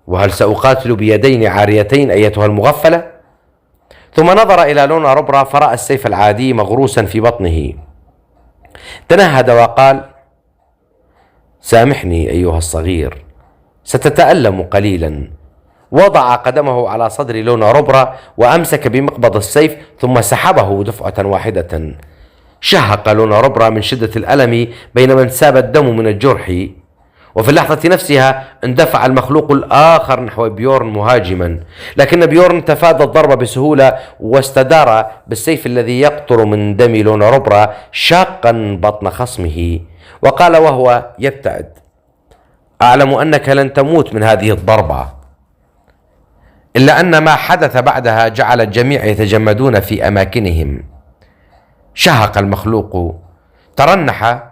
وهل سأقاتل بيدين عاريتين أيتها المغفلة؟ ثم نظر إلى لونا روبرا فرأى السيف العادي مغروسا في بطنه. تنهد وقال: سامحني أيها الصغير، ستتألم قليلا. وضع قدمه على صدر لونا روبرا وأمسك بمقبض السيف ثم سحبه دفعة واحدة. شهق لونا روبرا من شدة الألم بينما انساب الدم من الجرح، وفي اللحظة نفسها اندفع المخلوق الآخر نحو بيورن مهاجما، لكن بيورن تفادى الضرب بسهولة واستدار بالسيف الذي يقطر من دم لونا روبرا شاقا بطن خصمه، وقال وهو يبتعد: أعلم أنك لن تموت من هذه الضربة. إلا أن ما حدث بعدها جعل الجميع يتجمدون في أماكنهم. شهق المخلوق، ترنح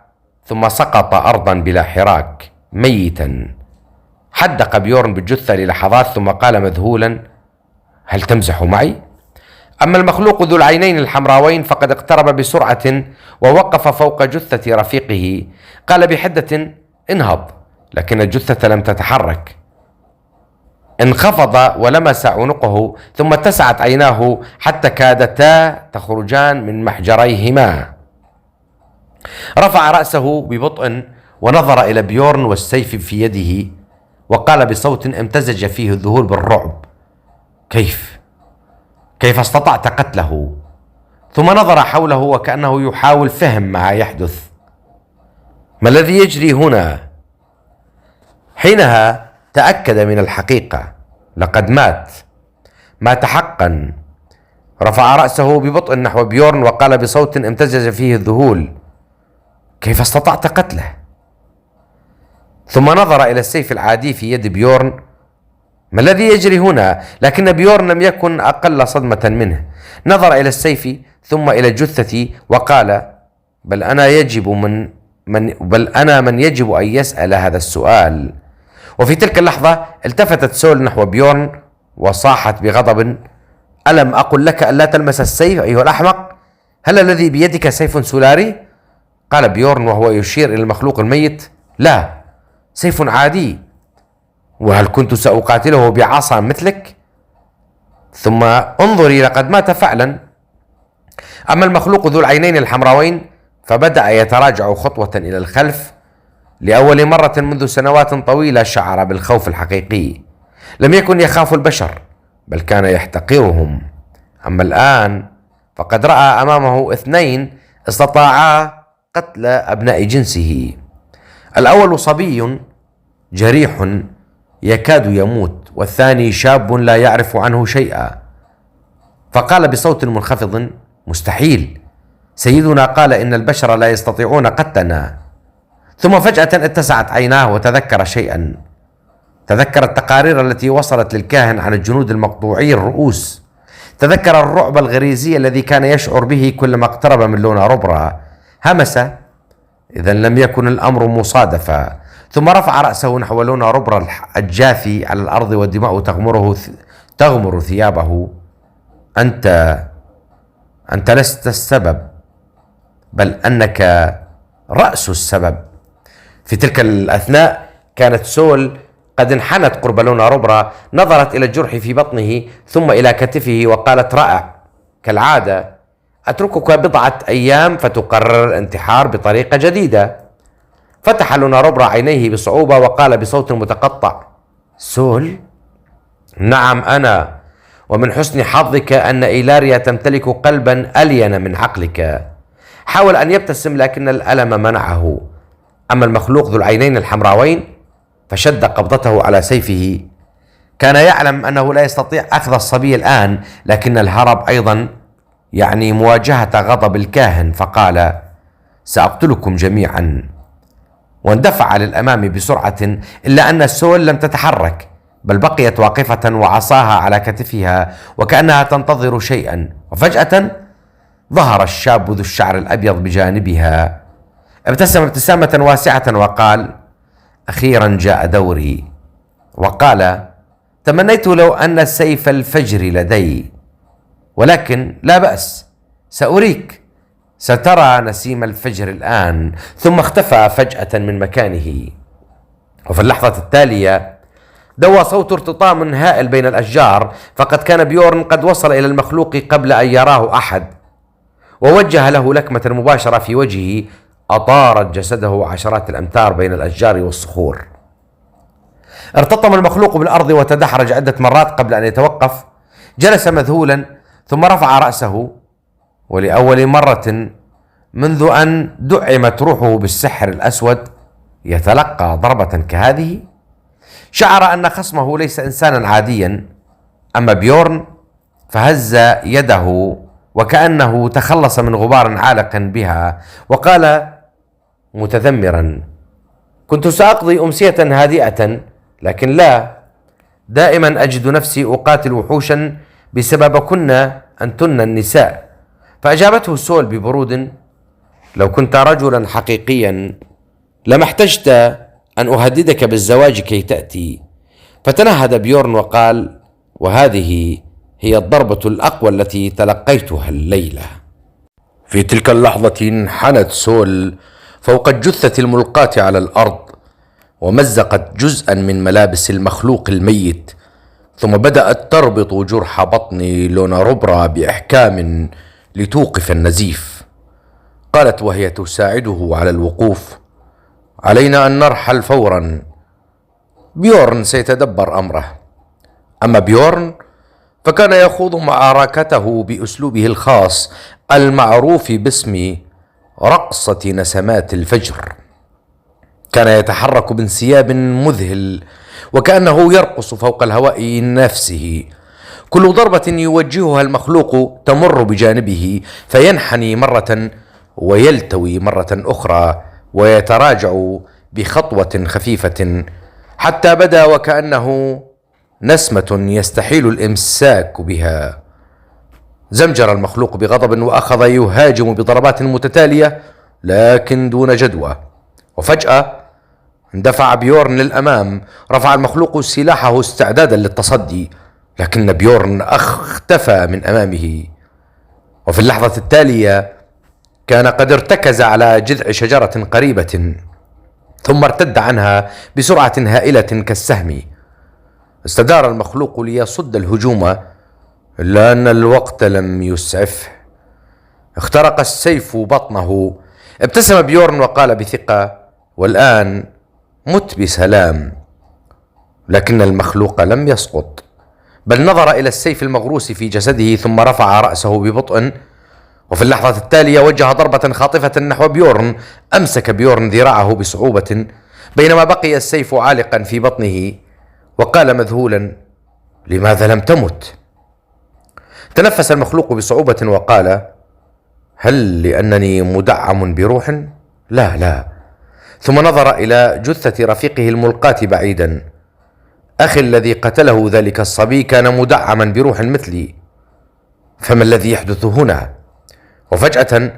ثم سقط أرضا بلا حراك ميتا. حدق بيورن بالجثة للحظات ثم قال مذهولا: هل تمزح معي؟ أما المخلوق ذو العينين الحمراوين فقد اقترب بسرعة ووقف فوق جثة رفيقه. قال بحدة: انهض، لكن الجثة لم تتحرك. انخفض ولمس عنقه ثم اتسعت عيناه حتى كادتا تخرجان من محجريهما. رفع رأسه ببطء ونظر إلى بيورن والسيف في يده وقال بصوت امتزج فيه الذهول بالرعب: كيف استطعت قتله؟ ثم نظر حوله وكأنه يحاول فهم ما يحدث. ما الذي يجري هنا؟ حينها تأكد من الحقيقة، لقد مات حقا. رفع رأسه ببطء نحو بيورن وقال بصوت امتزج فيه الذهول: كيف استطعت قتله؟ ثم نظر إلى السيف العادي في يد بيورن. ما الذي يجري هنا؟ لكن بيورن لم يكن أقل صدمة منه. نظر إلى السيف ثم إلى الجثة وقال: بل أنا من يجب أن يسأل هذا السؤال. وفي تلك اللحظة التفتت سول نحو بيورن وصاحت بغضب: ألم أقل لك ألا تلمس السيف أيها الأحمق؟ هل الذي بيدك سيف سولاري؟ قال بيورن وهو يشير إلى المخلوق الميت: لا، سيف عادي. وهل كنت سأقاتله بعصا مثلك؟ ثم انظري، لقد مات فعلا. أما المخلوق ذو العينين الحمراوين فبدأ يتراجع خطوة إلى الخلف. لأول مرة منذ سنوات طويلة شعر بالخوف الحقيقي. لم يكن يخاف البشر بل كان يحتقرهم. أما الآن فقد رأى أمامه اثنين استطاعا قتل أبناء جنسه. الأول صبي جريح يكاد يموت، والثاني شاب لا يعرف عنه شيئا. فقال بصوت منخفض: مستحيل، سيدنا قال إن البشر لا يستطيعون قتلنا. ثم فجأة اتسعت عيناه وتذكر شيئا. تذكر التقارير التي وصلت للكاهن عن الجنود المقطوعي الرؤوس. تذكر الرعب الغريزي الذي كان يشعر به كلما اقترب من لونا روبرا. همس: إذا لم يكن الأمر مصادفة. ثم رفع رأسه نحو لونا روبرا الجاثي على الأرض والدماء تغمر ثيابه: أنت لست السبب، بل أنك رأس السبب. في تلك الأثناء كانت سول قد انحنت قرب لونا روبرا، نظرت إلى الجرح في بطنه ثم إلى كتفه وقالت: رائع، كالعادة أتركك بضعة أيام فتقرر الانتحار بطريقة جديدة. فتح لونا روبرا عينيه بصعوبة وقال بصوت متقطع: سول؟ نعم أنا، ومن حسن حظك أن إيلاريا تمتلك قلبا ألين من عقلك. حاول أن يبتسم لكن الألم منعه. أما المخلوق ذو العينين الحمراوين فشد قبضته على سيفه. كان يعلم أنه لا يستطيع أخذ الصبي الآن، لكن الهرب أيضا يعني مواجهة غضب الكاهن. فقال: سأقتلكم جميعا. واندفع للأمام بسرعة، إلا أن سول لم تتحرك، بل بقيت واقفة وعصاها على كتفها وكأنها تنتظر شيئا. وفجأة ظهر الشاب ذو الشعر الأبيض بجانبها، ابتسم ابتسامة واسعة وقال: أخيرا جاء دوري. وقال: تمنيت لو أن سيف الفجر لدي، ولكن لا بأس، سأريك، سترى نسيم الفجر الآن. ثم اختفى فجأة من مكانه. وفي اللحظة التالية دوى صوت ارتطام هائل بين الأشجار، فقد كان بيورن قد وصل إلى المخلوق قبل أن يراه أحد، ووجه له لكمة مباشرة في وجهه أطارت جسده عشرات الأمتار بين الأشجار والصخور. ارتطم المخلوق بالأرض وتدحرج عدة مرات قبل أن يتوقف. جلس مذهولا ثم رفع رأسه، ولأول مرة منذ أن دعمت روحه بالسحر الأسود يتلقى ضربة كهذه. شعر أن خصمه ليس إنسانا عاديا. أما بيورن فهز يده وكأنه تخلص من غبار عالق بها، وقال متذمرا: كنت سأقضي أمسية هادئة، لكن لا، دائما أجد نفسي أقاتل وحوشا بسببكن أنتن النساء. فأجابته سول ببرود: لو كنت رجلا حقيقيا لما احتجت أن أهددك بالزواج كي تأتي. فتنهد بيورن وقال: وهذه هي الضربة الأقوى التي تلقيتها الليلة. في تلك اللحظة انحنت سول فوق الجثة الملقاة على الأرض، ومزقت جزءا من ملابس المخلوق الميت، ثم بدأت تربط جرح بطن لوناروبرا بإحكام لتوقف النزيف. قالت وهي تساعده على الوقوف: علينا أن نرحل فورا، بيورن سيتدبر أمره. أما بيورن فكان يخوض معركته بأسلوبه الخاص المعروف باسم رقصة نسمات الفجر. كان يتحرك بانسياب مذهل وكأنه يرقص فوق الهواء نفسه. كل ضربة يوجهها المخلوق تمر بجانبه، فينحني مرة ويلتوي مرة أخرى ويتراجع بخطوة خفيفة، حتى بدا وكأنه نسمة يستحيل الإمساك بها. زمجر المخلوق بغضب وأخذ يهاجم بضربات متتالية لكن دون جدوى. وفجأة اندفع بيورن للأمام. رفع المخلوق سلاحه استعدادا للتصدي، لكن بيورن اختفى من أمامه. وفي اللحظة التالية كان قد ارتكز على جذع شجرة قريبة، ثم ارتد عنها بسرعة هائلة كالسهم. استدار المخلوق ليصد الهجوم، إلا أن الوقت لم يسعفه. اخترق السيف بطنه. ابتسم بيورن وقال بثقة: والآن مت بسلام. لكن المخلوق لم يسقط، بل نظر إلى السيف المغروس في جسده ثم رفع رأسه ببطء. وفي اللحظة التالية وجه ضربة خاطفة نحو بيورن. أمسك بيورن ذراعه بصعوبة بينما بقي السيف عالقا في بطنه، وقال مذهولا: لماذا لم تمت؟ تنفس المخلوق بصعوبة وقال: هل لأنني مدعم بروح؟ لا. ثم نظر إلى جثة رفيقه الملقاة بعيدا. أخي الذي قتله ذلك الصبي كان مدعما بروح مثلي، فما الذي يحدث هنا؟ وفجأة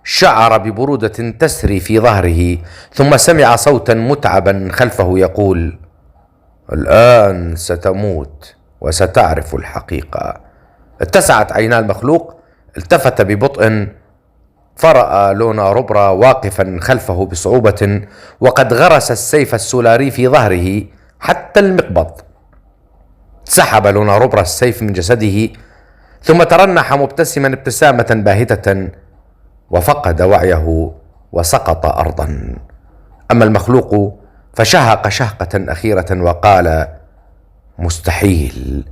شعر ببرودة تسري في ظهره، ثم سمع صوتا متعبا خلفه يقول: الآن ستموت وستعرف الحقيقة. اتسعت عينا المخلوق، التفت ببطء فرأى لوناروبرا واقفا خلفه بصعوبة، وقد غرس السيف السولاري في ظهره حتى المقبض. سحب لوناروبرا السيف من جسده، ثم ترنح مبتسما ابتسامة باهتة، وفقد وعيه وسقط أرضا. أما المخلوق فشهق شهقة أخيرة وقال: مستحيل،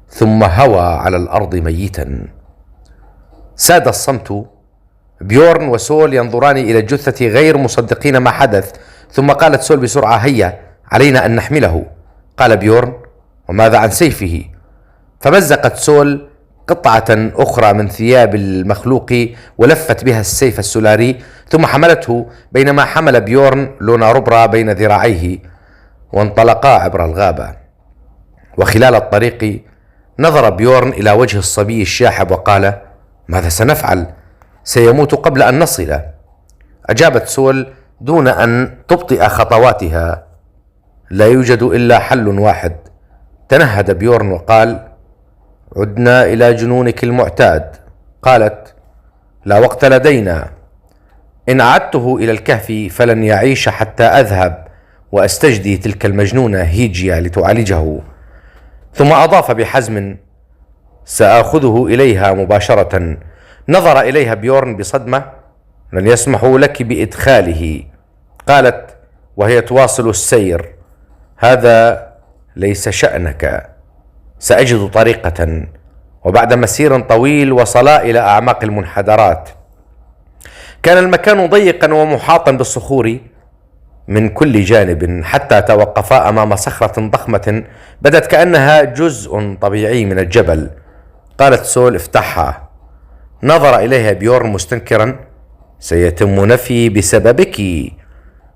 ثم هوى على الأرض ميتا. ساد الصمت. بيورن وسول ينظران إلى الجثة غير مصدقين ما حدث. ثم قالت سول بسرعة: هيا، علينا أن نحمله. قال بيورن: وماذا عن سيفه؟ فمزقت سول قطعة أخرى من ثياب المخلوق ولفت بها السيف السولاري، ثم حملته بينما حمل بيورن لونا روبرا بين ذراعيه، وانطلقا عبر الغابة. وخلال الطريق نظر بيورن إلى وجه الصبي الشاحب وقال: ماذا سنفعل؟ سيموت قبل أن نصل. أجابت سول دون أن تبطئ خطواتها: لا يوجد إلا حل واحد. تنهد بيورن وقال: عدنا إلى جنونك المعتاد. قالت: لا وقت لدينا، إن عدته إلى الكهف فلن يعيش حتى أذهب وأستجدي تلك المجنونة هيجيا لتعالجه. ثم أضاف بحزم: سآخذه إليها مباشرة. نظر إليها بيورن بصدمة: لن يسمحوا لك بإدخاله. قالت وهي تواصل السير: هذا ليس شأنك، سأجد طريقة. وبعد مسير طويل وصلا إلى أعماق المنحدرات. كان المكان ضيقا ومحاطا بالصخور من كل جانب، حتى توقفا أمام صخرة ضخمة بدت كأنها جزء طبيعي من الجبل. قالت سول: افتحها. نظر إليها بيورن مستنكرا: سيتم نفي بسببك.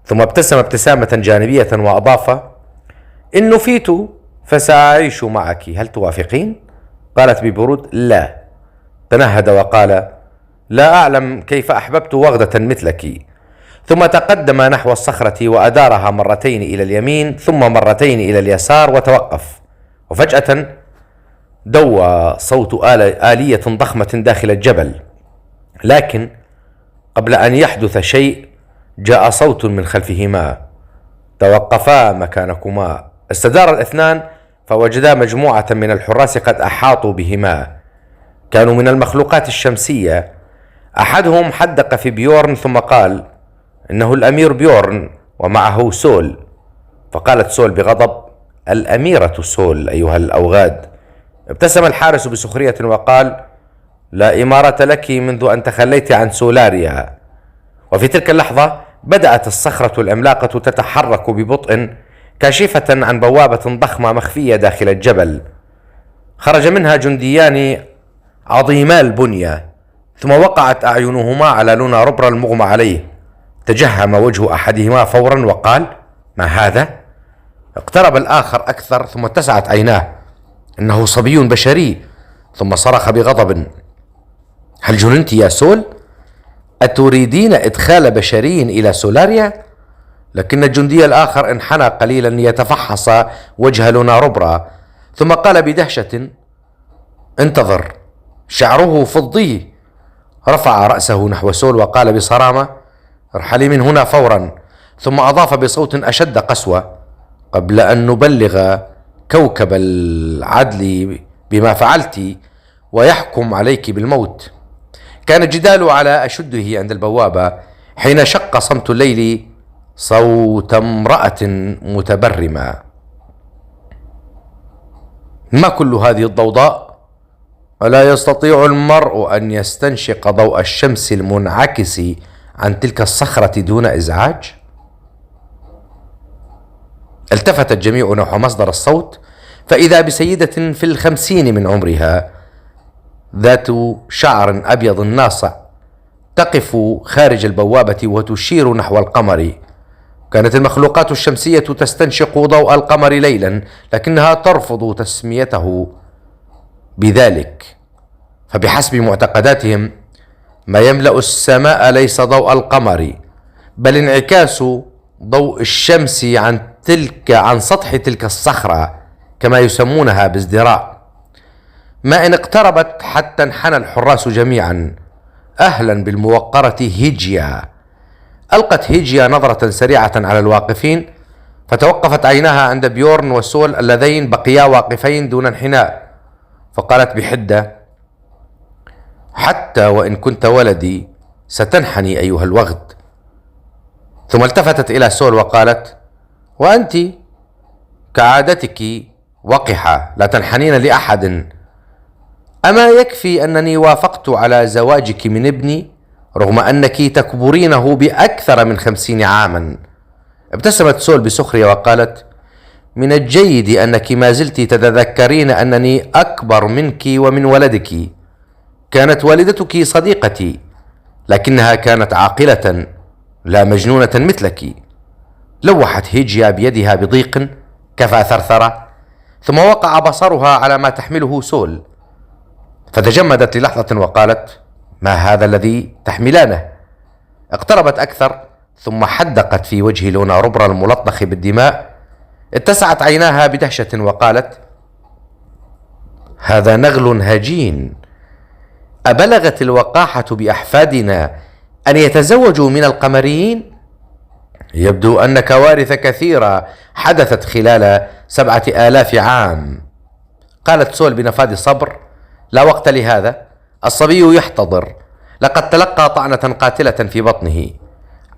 ثم ابتسم ابتسامة جانبية وأضاف: إن نفيت فسأعيش معك، هل توافقين؟ قالت ببرود: لا. تنهد وقال: لا أعلم كيف أحببت وغدة مثلك. ثم تقدم نحو الصخرة وأدارها مرتين إلى اليمين ثم مرتين إلى اليسار وتوقف. وفجأة دوى صوت آلية ضخمة داخل الجبل، لكن قبل أن يحدث شيء جاء صوت من خلفهما: توقفا مكانكما. استدار الاثنان فوجدا مجموعة من الحراس قد أحاطوا بهما. كانوا من المخلوقات الشمسية. أحدهم حدق في بيورن ثم قال: إنه الأمير بيورن ومعه سول. فقالت سول بغضب: الأميرة سول أيها الأوغاد. ابتسم الحارس بسخرية وقال: لا إمارة لك منذ أن تخليت عن سولاريا. وفي تلك اللحظة بدأت الصخرة العملاقة تتحرك ببطء كاشفة عن بوابة ضخمة مخفية داخل الجبل. خرج منها جنديان عظيما البنية، ثم وقعت أعينهما على لونا روبرا المغمى عليه. تجهم وجه أحدهما فورا وقال: ما هذا؟ اقترب الآخر أكثر ثم اتسعت عيناه: إنه صبي بشري. ثم صرخ بغضب: هل جننت يا سول؟ أتريدين إدخال بشري إلى سولاريا؟ لكن الجندي الآخر انحنى قليلا ليتفحص وجه لونا روبرا، ثم قال بدهشة: انتظر، شعره فضي. رفع رأسه نحو سول وقال بصرامة: ارحلي من هنا فورا. ثم أضاف بصوت أشد قسوة: قبل أن نبلغ كوكب العدل بما فعلت ويحكم عليك بالموت. كان الجدال على أشده عند البوابة حين شق صمت الليل صوت امرأة متبرمة. ما كل هذه الضوضاء؟ ألا يستطيع المرء أن يستنشق ضوء الشمس المنعكس عن تلك الصخرة دون إزعاج؟ التفت الجميع نحو مصدر الصوت، فإذا بسيدة في 50 من عمرها ذات شعر أبيض ناصع تقف خارج البوابة وتشير نحو القمر. كانت المخلوقات الشمسية تستنشق ضوء القمر ليلا، لكنها ترفض تسميته بذلك، فبحسب معتقداتهم ما يملأ السماء ليس ضوء القمر، بل انعكاس ضوء الشمس عن سطح تلك الصخرة كما يسمونها بازدراء. ما إن اقتربت حتى انحنى الحراس جميعا أهلا بالموقرة هيجيا. ألقت هيجيا نظرة سريعة على الواقفين، فتوقفت عيناها عند بيورن وسول اللذين بقيا واقفين دون انحناء، فقالت بحدة: حتى وإن كنت ولدي ستنحني أيها الوغد. ثم التفتت إلى سول وقالت: وأنت كعادتك وقحة لا تنحنين لأحد. أما يكفي أنني وافقت على زواجك من ابني رغم أنك تكبرينه بأكثر من 50 عاما. ابتسمت سول بسخرية وقالت: من الجيد أنك ما زلت تتذكرين أنني أكبر منك ومن ولدك. كانت والدتك صديقتي، لكنها كانت عاقلة لا مجنونة مثلك. لوحت هيجيا بيدها بضيق كفى ثرثرة، ثم وقع بصرها على ما تحمله سول، فتجمدت للحظة وقالت: ما هذا الذي تحملانه؟ اقتربت أكثر ثم حدقت في وجه لونا روبرا الملطخ بالدماء. اتسعت عيناها بدهشة وقالت: هذا نغل هجين. أبلغت الوقاحة بأحفادنا أن يتزوجوا من القمريين؟ يبدو أن كوارث كثيرة حدثت خلال 7000 عام. قالت سول بنفاذ صبر: لا وقت لهذا، الصبي يحتضر، لقد تلقى طعنة قاتلة في بطنه.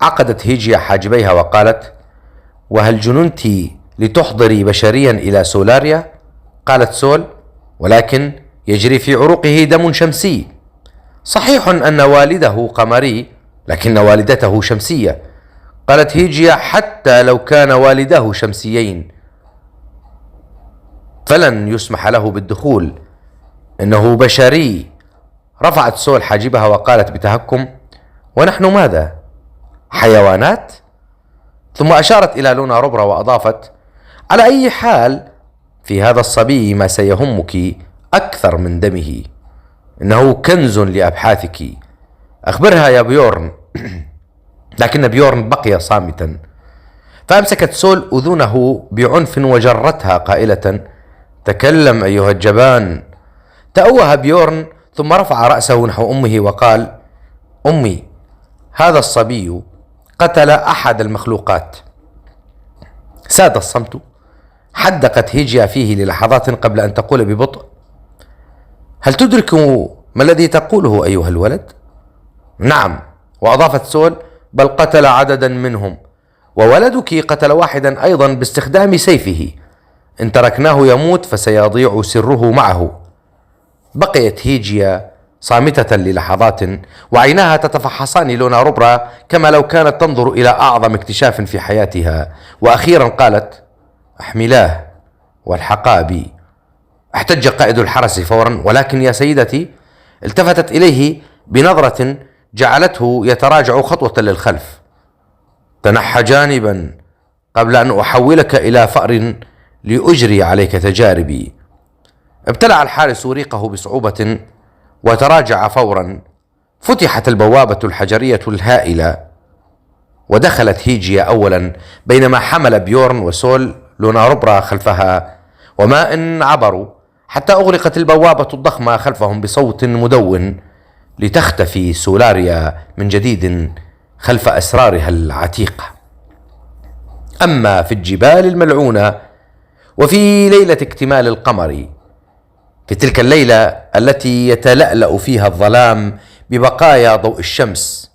عقدت هيجيا حاجبيها وقالت: وهل جننت لتحضري بشريا إلى سولاريا؟ قالت سول: ولكن يجري في عروقه دم شمسي. صحيح أن والده قمري، لكن والدته شمسية. قالت هيجيا: حتى لو كان والداه شمسيين فلن يسمح له بالدخول، إنه بشري. رفعت سول حاجبها وقالت بتهكم: ونحن ماذا؟ حيوانات؟ ثم أشارت إلى لونا روبرا وأضافت: على أي حال، في هذا الصبي ما سيهمك أكثر من دمه، إنه كنز لأبحاثك. أخبرها يا بيورن. لكن بيورن بقي صامتا، فأمسكت سول أذنه بعنف وجرتها قائلة: تكلم أيها الجبان. تأوه بيورن ثم رفع رأسه نحو أمه وقال: أمي، هذا الصبي قتل أحد المخلوقات. ساد الصمت. حدقت هيجيا فيه للحظات قبل أن تقول ببطء: هل تدرك ما الذي تقوله أيها الولد؟ نعم. وأضافت سول: بل قتل عددا منهم، وولدك قتل واحدا أيضا باستخدام سيفه. إن تركناه يموت فسيضيع سره معه. بقيت هيجيا صامتة للحظات وعيناها تتفحصان لونا روبرا كما لو كانت تنظر إلى أعظم اكتشاف في حياتها. وأخيرا قالت: احملاه والحقا بي. احتج قائد الحرس فورا، ولكن يا سيدتي، التفتت إليه بنظرة جعلته يتراجع خطوة للخلف. تنحى جانبا قبل أن أحولك إلى فأر لأجري عليك تجاربي. ابتلع الحارس ريقه بصعوبة وتراجع فورا. فتحت البوابة الحجرية الهائلة ودخلت هيجيا أولا، بينما حمل بيورن وسول لونا روبرا خلفها. وما إن عبروا حتى أغلقت البوابة الضخمة خلفهم بصوت مدون، لتختفي سولاريا من جديد خلف أسرارها العتيقة. أما في الجبال الملعونة وفي ليلة اكتمال القمر، في تلك الليلة التي يتلألأ فيها الظلام ببقايا ضوء الشمس،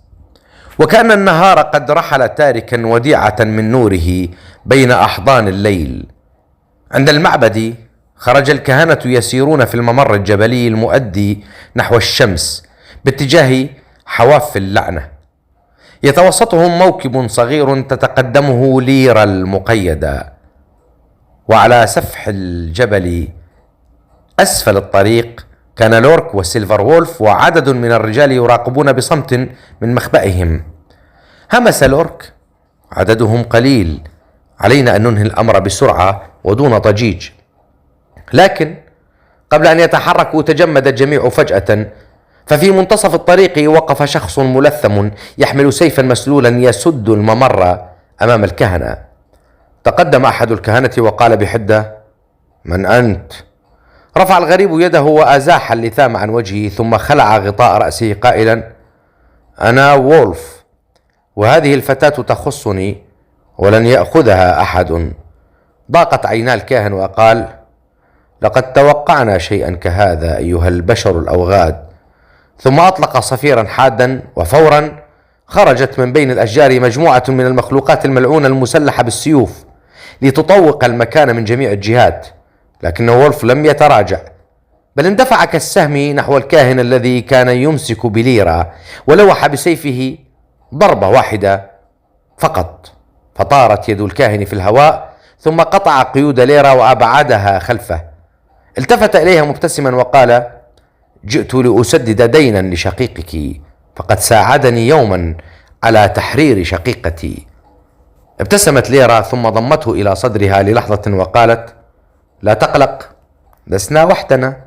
وكأن النهار قد رحل تاركا وديعة من نوره بين أحضان الليل، عند المعبد خرج الكهنة يسيرون في الممر الجبلي المؤدي نحو الشمس باتجاه حواف اللعنة. يتوسطهم موكب صغير تتقدمه ليرا المقيدة، وعلى سفح الجبل أسفل الطريق كان لورك وسيلفر وولف وعدد من الرجال يراقبون بصمت من مخبئهم. همس لورك: عددهم قليل، علينا أن ننهي الأمر بسرعة ودون ضجيج. لكن قبل أن يتحركوا تجمد الجميع فجأة، ففي منتصف الطريق وقف شخص ملثم يحمل سيفا مسلولا يسد الممر أمام الكهنة. تقدم أحد الكهنة وقال بحدة: من أنت؟ رفع الغريب يده وأزاح اللثام عن وجهه، ثم خلع غطاء رأسه قائلا: أنا وولف، وهذه الفتاة تخصني ولن يأخذها أحد. ضاقت عينا الكاهن وقال: لقد توقعنا شيئا كهذا أيها البشر الأوغاد. ثم أطلق صفيرا حادا، وفورا خرجت من بين الأشجار مجموعة من المخلوقات الملعونة المسلحة بالسيوف لتطوق المكان من جميع الجهات. لكن وولف لم يتراجع، بل اندفع كالسهم نحو الكاهن الذي كان يمسك بليرة، ولوح بسيفه ضربة واحدة فقط، فطارت يد الكاهن في الهواء، ثم قطع قيود ليرا وأبعدها خلفه. التفت إليها مبتسما وقال: جئت لأسدد دينا لشقيقك، فقد ساعدني يوما على تحرير شقيقتي. ابتسمت ليرا ثم ضمته إلى صدرها للحظة وقالت: لا تقلق، لسنا وحدنا.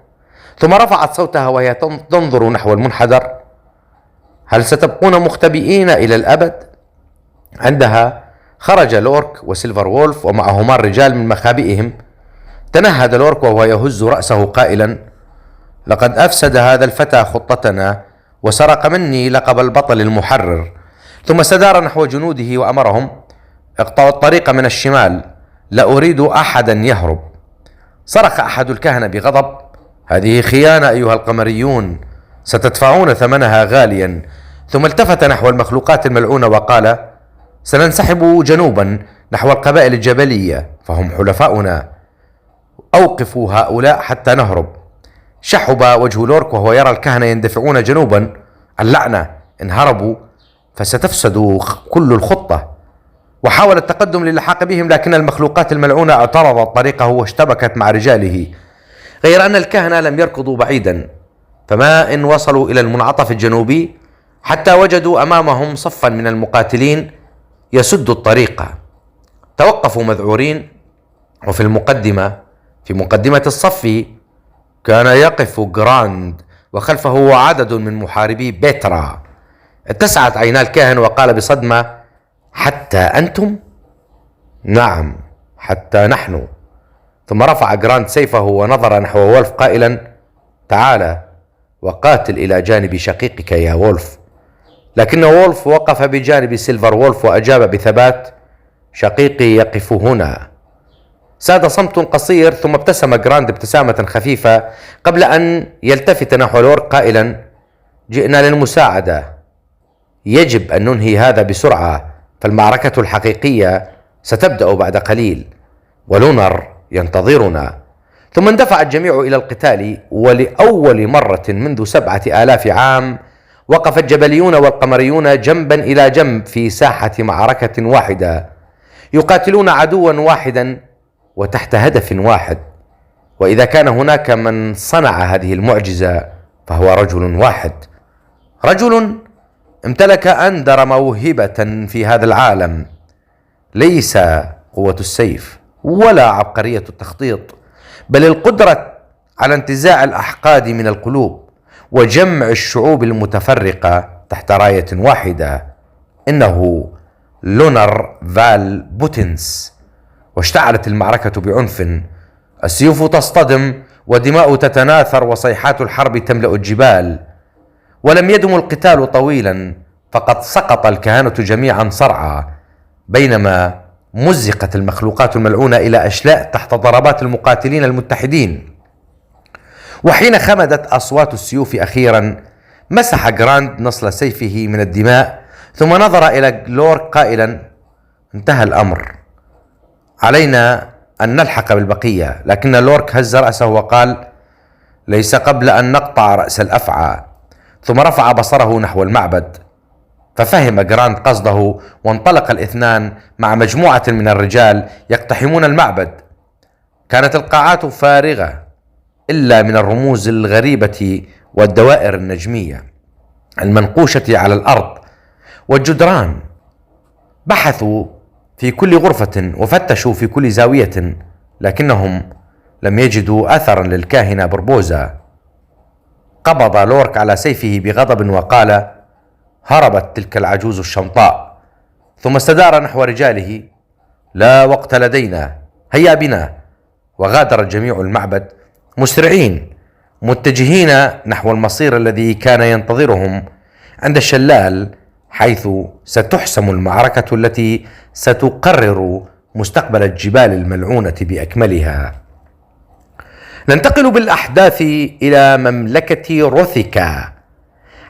ثم رفعت صوتها وهي تنظر نحو المنحدر: هل ستبقون مختبئين إلى الأبد؟ عندها خرج لورك وسيلفر وولف ومعهما الرجال من مخابئهم. تنهد لورك وهو يهز رأسه قائلا: لقد أفسد هذا الفتى خطتنا وسرق مني لقب البطل المحرر. ثم استدار نحو جنوده وأمرهم: اقطعوا الطريق من الشمال، لا أريد أحدا يهرب. صرخ أحد الكهنة بغضب: هذه خيانة أيها القمريون، ستدفعون ثمنها غاليا. ثم التفت نحو المخلوقات الملعونة وقال: سننسحب جنوبا نحو القبائل الجبلية، فهم حلفاؤنا. أوقفوا هؤلاء حتى نهرب. شحب وجه لورك وهو يرى الكهنة يندفعون جنوبا. اللعنة، إن هربوا فستفسد كل الخطة. وحاول التقدم للحاق بهم، لكن المخلوقات الملعونة اعترضت طريقه واشتبكت مع رجاله. غير أن الكهنة لم يركضوا بعيدا، فما إن وصلوا إلى المنعطف الجنوبي حتى وجدوا أمامهم صفا من المقاتلين يسد الطريق. توقفوا مذعورين، وفي في مقدمة الصف كان يقف جراند، وخلفه عدد من محاربي بيترا. اتسعت عينا الكاهن وقال بصدمة: حتى أنتم؟ نعم، حتى نحن. ثم رفع جراند سيفه ونظر نحو وولف قائلا: تعال وقاتل إلى جانب شقيقك يا وولف. لكن وولف وقف بجانب سيلفر وولف وأجاب بثبات: شقيقي يقف هنا. ساد صمت قصير، ثم ابتسم جراند ابتسامة خفيفة قبل أن يلتفت نحو لورك قائلا: جئنا للمساعدة، يجب أن ننهي هذا بسرعة، فالمعركة الحقيقية ستبدأ بعد قليل، ولونر ينتظرنا. ثم اندفع الجميع إلى القتال، ولأول مرة منذ 7000 عام وقف الجبليون والقمريون جنبا إلى جنب في ساحة معركة واحدة، يقاتلون عدوا واحدا وتحت هدف واحد. وإذا كان هناك من صنع هذه المعجزة فهو رجل واحد، رجل امتلك أندر موهبة في هذا العالم، ليس قوة السيف ولا عبقرية التخطيط، بل القدرة على انتزاع الأحقاد من القلوب وجمع الشعوب المتفرقة تحت راية واحدة. إنه لونر فال بوتنس. واشتعلت المعركة بعنف، السيوف تصطدم ودماء تتناثر وصيحات الحرب تملأ الجبال. ولم يدم القتال طويلا، فقد سقط الكهنة جميعا صرعى، بينما مزقت المخلوقات الملعونة إلى أشلاء تحت ضربات المقاتلين المتحدين. وحين خمدت أصوات السيوف أخيرا، مسح جراند نصل سيفه من الدماء، ثم نظر إلى لورك قائلا: انتهى الأمر، علينا أن نلحق بالبقية. لكن لورك هز رأسه وقال: ليس قبل أن نقطع رأس الأفعى. ثم رفع بصره نحو المعبد، ففهم جراند قصده، وانطلق الاثنان مع مجموعة من الرجال يقتحمون المعبد. كانت القاعات فارغة إلا من الرموز الغريبة والدوائر النجمية المنقوشة على الأرض والجدران. بحثوا في كل غرفة وفتشوا في كل زاوية، لكنهم لم يجدوا أثرا للكاهنة بربوزا. قبض لورك على سيفه بغضب وقال: هربت تلك العجوز الشمطاء. ثم استدار نحو رجاله: لا وقت لدينا، هيا بنا. وغادر الجميع المعبد مسرعين متجهين نحو المصير الذي كان ينتظرهم عند الشلال، حيث ستحسم المعركة التي ستقرر مستقبل الجبال الملعونة بأكملها. ننتقل بالأحداث إلى مملكة روثيكا،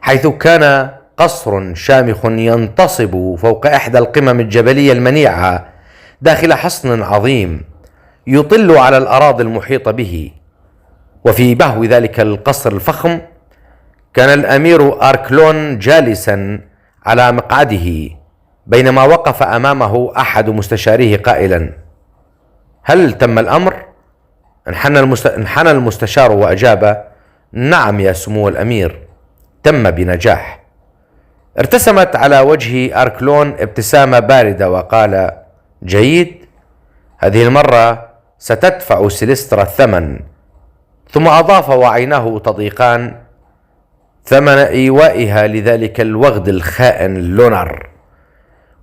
حيث كان قصر شامخ ينتصب فوق إحدى القمم الجبلية المنيعة داخل حصن عظيم يطل على الأراضي المحيطة به. وفي بهو ذلك القصر الفخم كان الأمير أركلون جالسا على مقعده، بينما وقف أمامه أحد مستشاريه قائلا: هل تم الأمر؟ انحنى المستشار وأجاب: نعم يا سمو الأمير، تم بنجاح. ارتسمت على وجه أركلون ابتسامة باردة وقال: جيد، هذه المرة ستدفع سيليسترا الثمن. ثم أضاف وعيناه تضيقان: ثمن إيوائها لذلك الوغد الخائن لونر.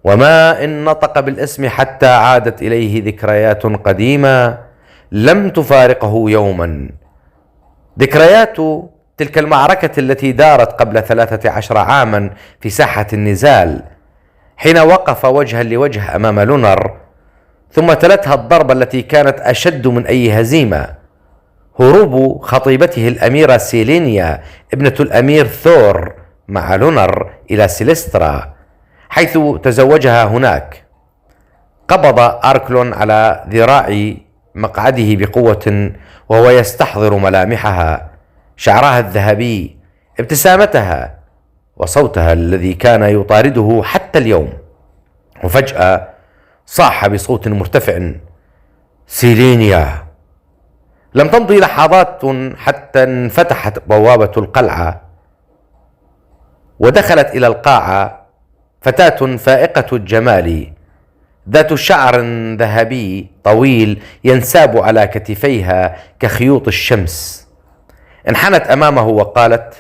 وما إن نطق بالاسم حتى عادت إليه ذكريات قديمة لم تفارقه يوما، ذكريات تلك المعركة التي دارت قبل 13 عاما في ساحة النزال، حين وقف وجها لوجه أمام لونر، ثم تلتها الضربة التي كانت أشد من أي هزيمة، هروب خطيبته الأميرة سيلينيا ابنة الأمير ثور مع لونر إلى سيليسترا حيث تزوجها هناك. قبض أركلون على ذراع مقعده بقوة وهو يستحضر ملامحها، شعرها الذهبي، ابتسامتها، وصوتها الذي كان يطارده حتى اليوم. وفجأة صاح بصوت مرتفع: سيلينيا! لم تمضي لحظات حتى انفتحت بوابة القلعة ودخلت إلى القاعة فتاة فائقة الجمال ذات شعر ذهبي طويل ينساب على كتفيها كخيوط الشمس. انحنت أمامه وقالت: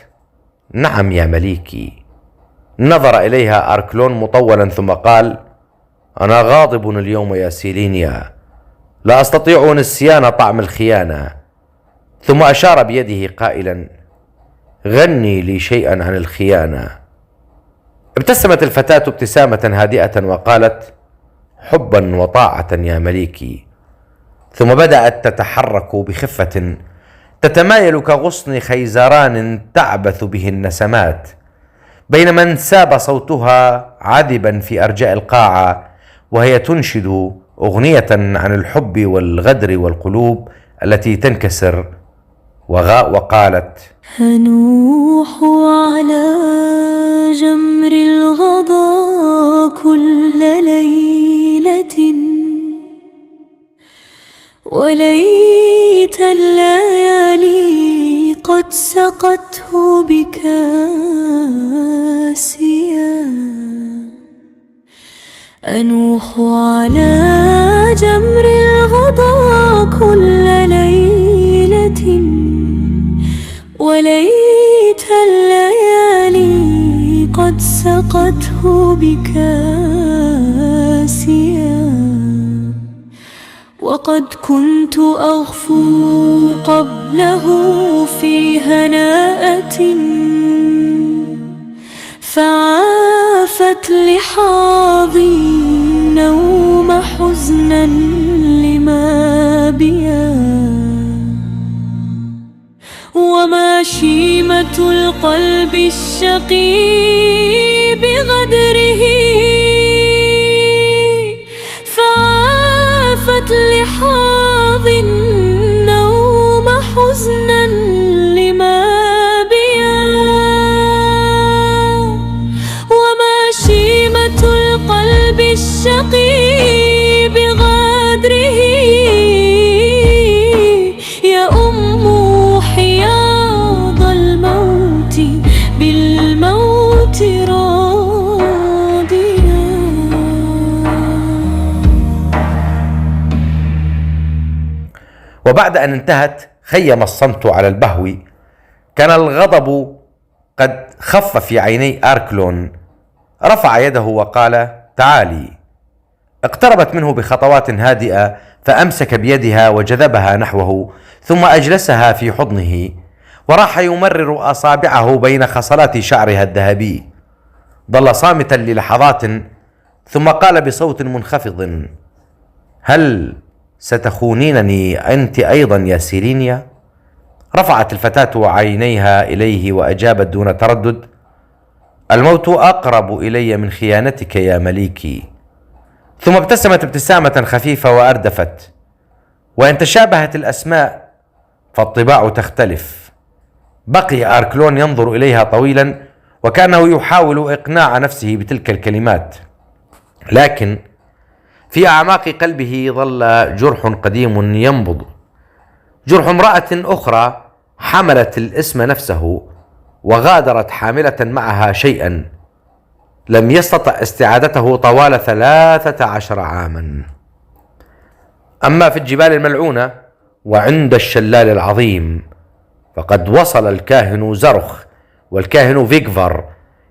نعم يا مليكي. نظر إليها أركلون مطولا ثم قال: أنا غاضب اليوم يا سيلينيا، لا أستطيع نسيان طعم الخيانة. ثم أشار بيده قائلا: غني لي شيئا عن الخيانة. ابتسمت الفتاة ابتسامة هادئة وقالت: حبا وطاعة يا مليكي. ثم بدأت تتحرك بخفة تتمايل كغصن خيزران تعبث به النسمات، بينما انساب صوتها عذبا في أرجاء القاعة وهي تنشد أغنية عن الحب والغدر والقلوب التي تنكسر، وقالت: أنوح على جمر الغضا كل ليلة، وليت الليالي قد سقته بكاسيا. أنوح على جمر الغضا كل ليلة، وليت الليالي قد سقته بكاسيا. وقد كنت أغفو قبله في هناءة، فعافت لحاظي النوم حزنا لما بيا. وما شيمة القلب الشقي بغدره، فعافت لحاظي النوم حزنا لما بيا. وما شيمة القلب الشقي بغدره يا حياض الموت بالموت راضيا. وبعد أن انتهت خيم الصمت على البهو. كان الغضب قد خف في عيني أركلون. رفع يده وقال: تعالي. اقتربت منه بخطوات هادئة فأمسك بيدها وجذبها نحوه، ثم أجلسها في حضنه وراح يمرر أصابعه بين خصلات شعرها الذهبي. ظل صامتا للحظات ثم قال بصوت منخفض: هل ستخونينني أنت أيضا يا سيلينيا؟ رفعت الفتاة عينيها إليه وأجابت دون تردد: الموت أقرب إلي من خيانتك يا مليكي. ثم ابتسمت ابتسامة خفيفة وأردفت: وإن تشابهت الأسماء فالطباع تختلف. بقي أركلون ينظر إليها طويلا وكأنه يحاول إقناع نفسه بتلك الكلمات، لكن في أعماق قلبه ظل جرح قديم ينبض، جرح امرأة أخرى حملت الاسم نفسه وغادرت حاملة معها شيئا لم يستطع استعادته طوال 13 عاما. أما في الجبال الملعونة وعند الشلال العظيم فقد وصل الكاهن زرخ والكاهن فيغفر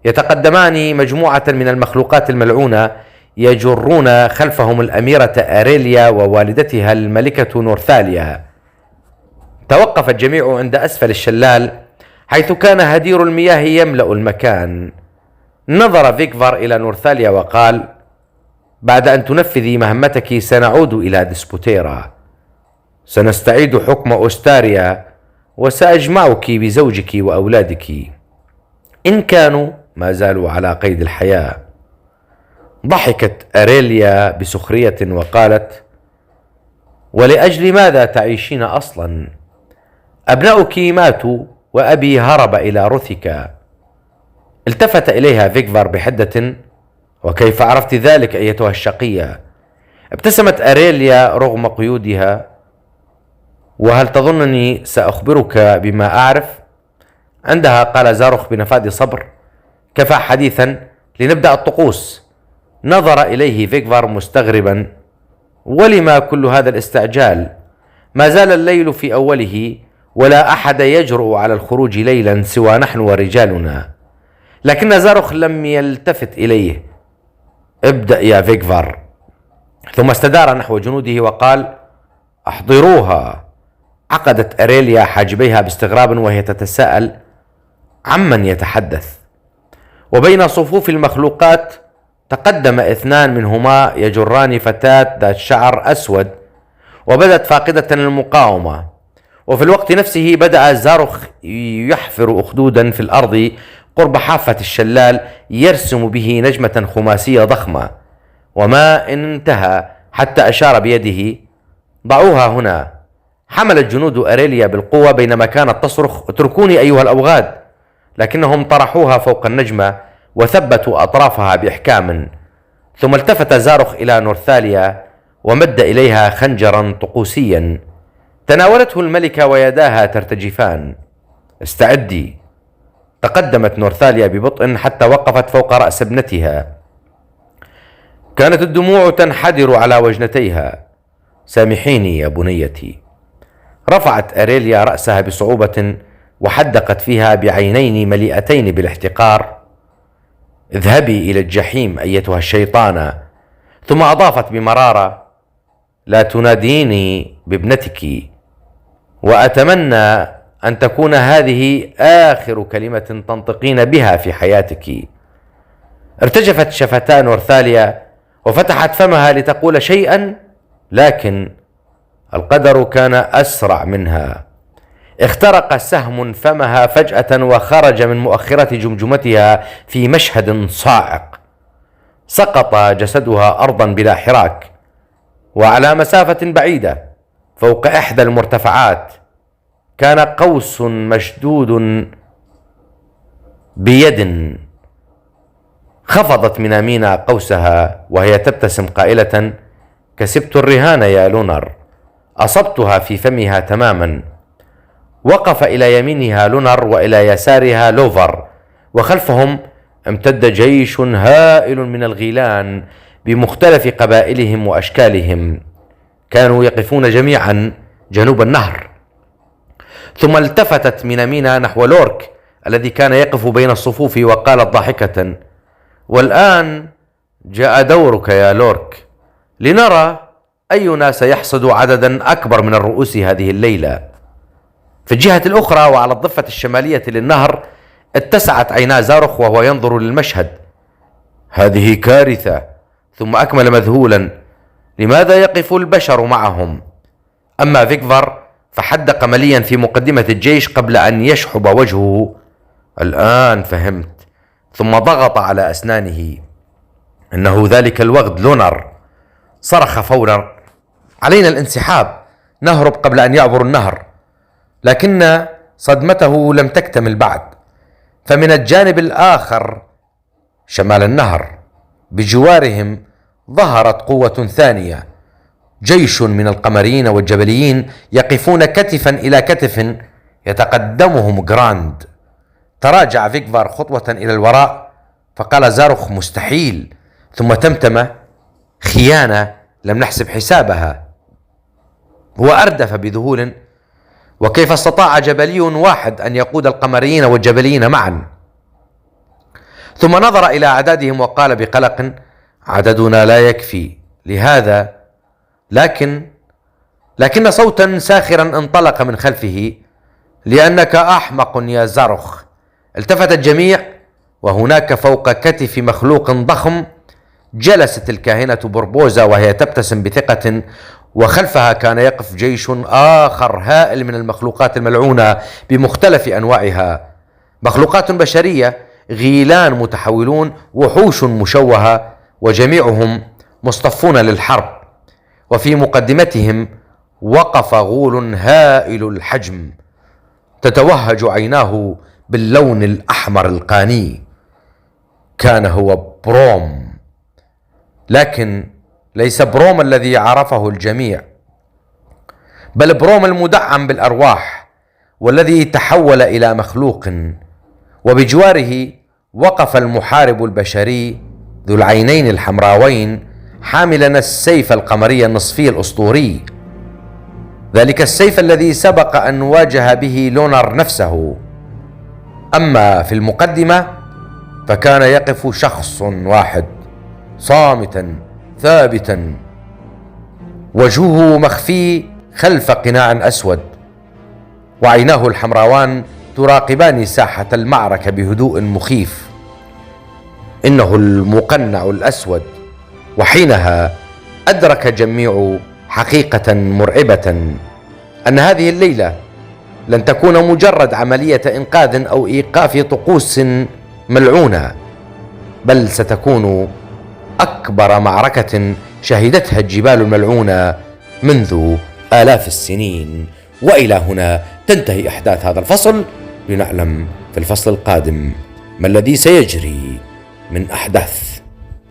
يتقدمان مجموعة من المخلوقات الملعونة يجرون خلفهم الأميرة أريليا ووالدتها الملكة نورثاليا. توقف الجميع عند أسفل الشلال حيث كان هدير المياه يملأ المكان. نظر فيغفر إلى نورثاليا وقال: بعد أن تنفذي مهمتك سنعود إلى ديسبوتيرا، سنستعيد حكم أوستاريا وسأجمعك بزوجك وأولادك إن كانوا ما زالوا على قيد الحياة. ضحكت أريليا بسخرية وقالت: ولأجل ماذا تعيشين أصلا؟ أبناؤك ماتوا وأبي هرب إلى رثك. التفت إليها فيغفر بحدة: وكيف عرفت ذلك أيتها الشقية؟ ابتسمت أريليا رغم قيودها: وهل تظنني سأخبرك بما أعرف؟ عندها قال زارخ بنفاذ صبر: كفى حديثا، لنبدأ الطقوس. نظر إليه فيغفر مستغربا: ولما كل هذا الاستعجال؟ ما زال الليل في أوله ولا أحد يجرؤ على الخروج ليلا سوى نحن ورجالنا. لكن زارخ لم يلتفت إليه. ابدأ يا فيغفر. ثم استدار نحو جنوده وقال: احضروها. عقدت أريليا حاجبيها باستغراب وهي تتساءل عمن يتحدث. وبين صفوف المخلوقات تقدم 2 منهما يجران فتاة ذات شعر أسود وبدت فاقدة للمقاومة. وفي الوقت نفسه بدأ زارخ يحفر أخدودا في الأرض قرب حافة الشلال يرسم به نجمة خماسية ضخمة. وما إن انتهى حتى أشار بيده: ضعوها هنا. حملت جنود أريليا بالقوة بينما كانت تصرخ: اتركوني أيها الأوغاد. لكنهم طرحوها فوق النجمة وثبتوا أطرافها بإحكام. ثم التفت زارخ إلى نورثاليا ومد إليها خنجرا طقوسيا. تناولته الملكة ويداها ترتجفان. استعدي. تقدمت نورثاليا ببطء حتى وقفت فوق رأس ابنتها. كانت الدموع تنحدر على وجنتيها. سامحيني يا بنيتي. رفعت أريليا رأسها بصعوبة وحدقت فيها بعينين مليئتين بالاحتقار: اذهبي إلى الجحيم أيتها الشيطانة. ثم أضافت بمرارة: لا تناديني بابنتك، وأتمنى أن تكون هذه آخر كلمة تنطقين بها في حياتك. ارتجفت شفتان نورثاليا وفتحت فمها لتقول شيئا، لكن القدر كان أسرع منها. اخترق سهم فمها فجأة وخرج من مؤخرة جمجمتها في مشهد صاعق. سقط جسدها أرضا بلا حراك، وعلى مسافة بعيدة فوق إحدى المرتفعات كان قوس مشدود بيد. خفضت مينامينا قوسها وهي تبتسم قائلة: كسبت الرهان يا لونر. أصبتها في فمها تماما. وقف إلى يمينها لونر وإلى يسارها لوفر، وخلفهم امتد جيش هائل من الغيلان بمختلف قبائلهم وأشكالهم. كانوا يقفون جميعا جنوب النهر. ثم التفتت مينامينا نحو لورك الذي كان يقف بين الصفوف وقالت ضاحكة: والآن جاء دورك يا لورك، لنرى أينا سيحصد عددا أكبر من الرؤوس هذه الليلة. في الجهة الأخرى وعلى الضفة الشمالية للنهر اتسعت عينا زارخ وهو ينظر للمشهد. هذه كارثة. ثم أكمل مذهولا: لماذا يقف البشر معهم؟ أما فيغفر فحدق مليا في مقدمة الجيش قبل أن يشحب وجهه. الآن فهمت. ثم ضغط على أسنانه. إنه ذلك الوغد لونر. صرخ فورا: علينا الانسحاب، نهرب قبل أن يعبر النهر. لكن صدمته لم تكتمل بعد، فمن الجانب الآخر شمال النهر بجوارهم ظهرت قوة ثانية، جيش من القمريين والجبليين يقفون كتفا إلى كتف، يتقدمهم جراند. تراجع فيغفار خطوة إلى الوراء فقال زاروخ: مستحيل. ثم تمتم: خيانة لم نحسب حسابها. وأردف بذهول: وكيف استطاع جبلي واحد أن يقود القمريين والجبليين معا؟ ثم نظر إلى أعدادهم وقال بقلق: عددنا لا يكفي لهذا. لكن صوتا ساخرا انطلق من خلفه: لأنك أحمق يا زاروخ. التفت الجميع، وهناك فوق كتف مخلوق ضخم جلست الكاهنة بربوزا وهي تبتسم بثقة، وخلفها كان يقف جيش آخر هائل من المخلوقات الملعونة بمختلف أنواعها، مخلوقات بشرية، غيلان متحولون، وحوش مشوهة، وجميعهم مصطفون للحرب. وفي مقدمتهم وقف غول هائل الحجم تتوهج عيناه باللون الأحمر القاني. كان هو بروم، لكن ليس بروم الذي عرفه الجميع، بل بروم المدعم بالأرواح والذي تحول إلى مخلوق. وبجواره وقف المحارب البشري ذو العينين الحمراوين حاملا السيف القمري النصفي الأسطوري، ذلك السيف الذي سبق أن واجه به لونر نفسه. أما في المقدمة فكان يقف شخص واحد صامتا ثابتا، وجهه مخفي خلف قناع أسود، وعيناه الحمراوان تراقبان ساحة المعركة بهدوء مخيف. إنه المقنع الأسود. وحينها أدرك الجميع حقيقة مرعبة، أن هذه الليلة لن تكون مجرد عملية إنقاذ أو إيقاف طقوس ملعونة، بل ستكون أكبر معركة شهدتها الجبال الملعونة منذ آلاف السنين. وإلى هنا تنتهي أحداث هذا الفصل، لنعلم في الفصل القادم ما الذي سيجري من أحداث.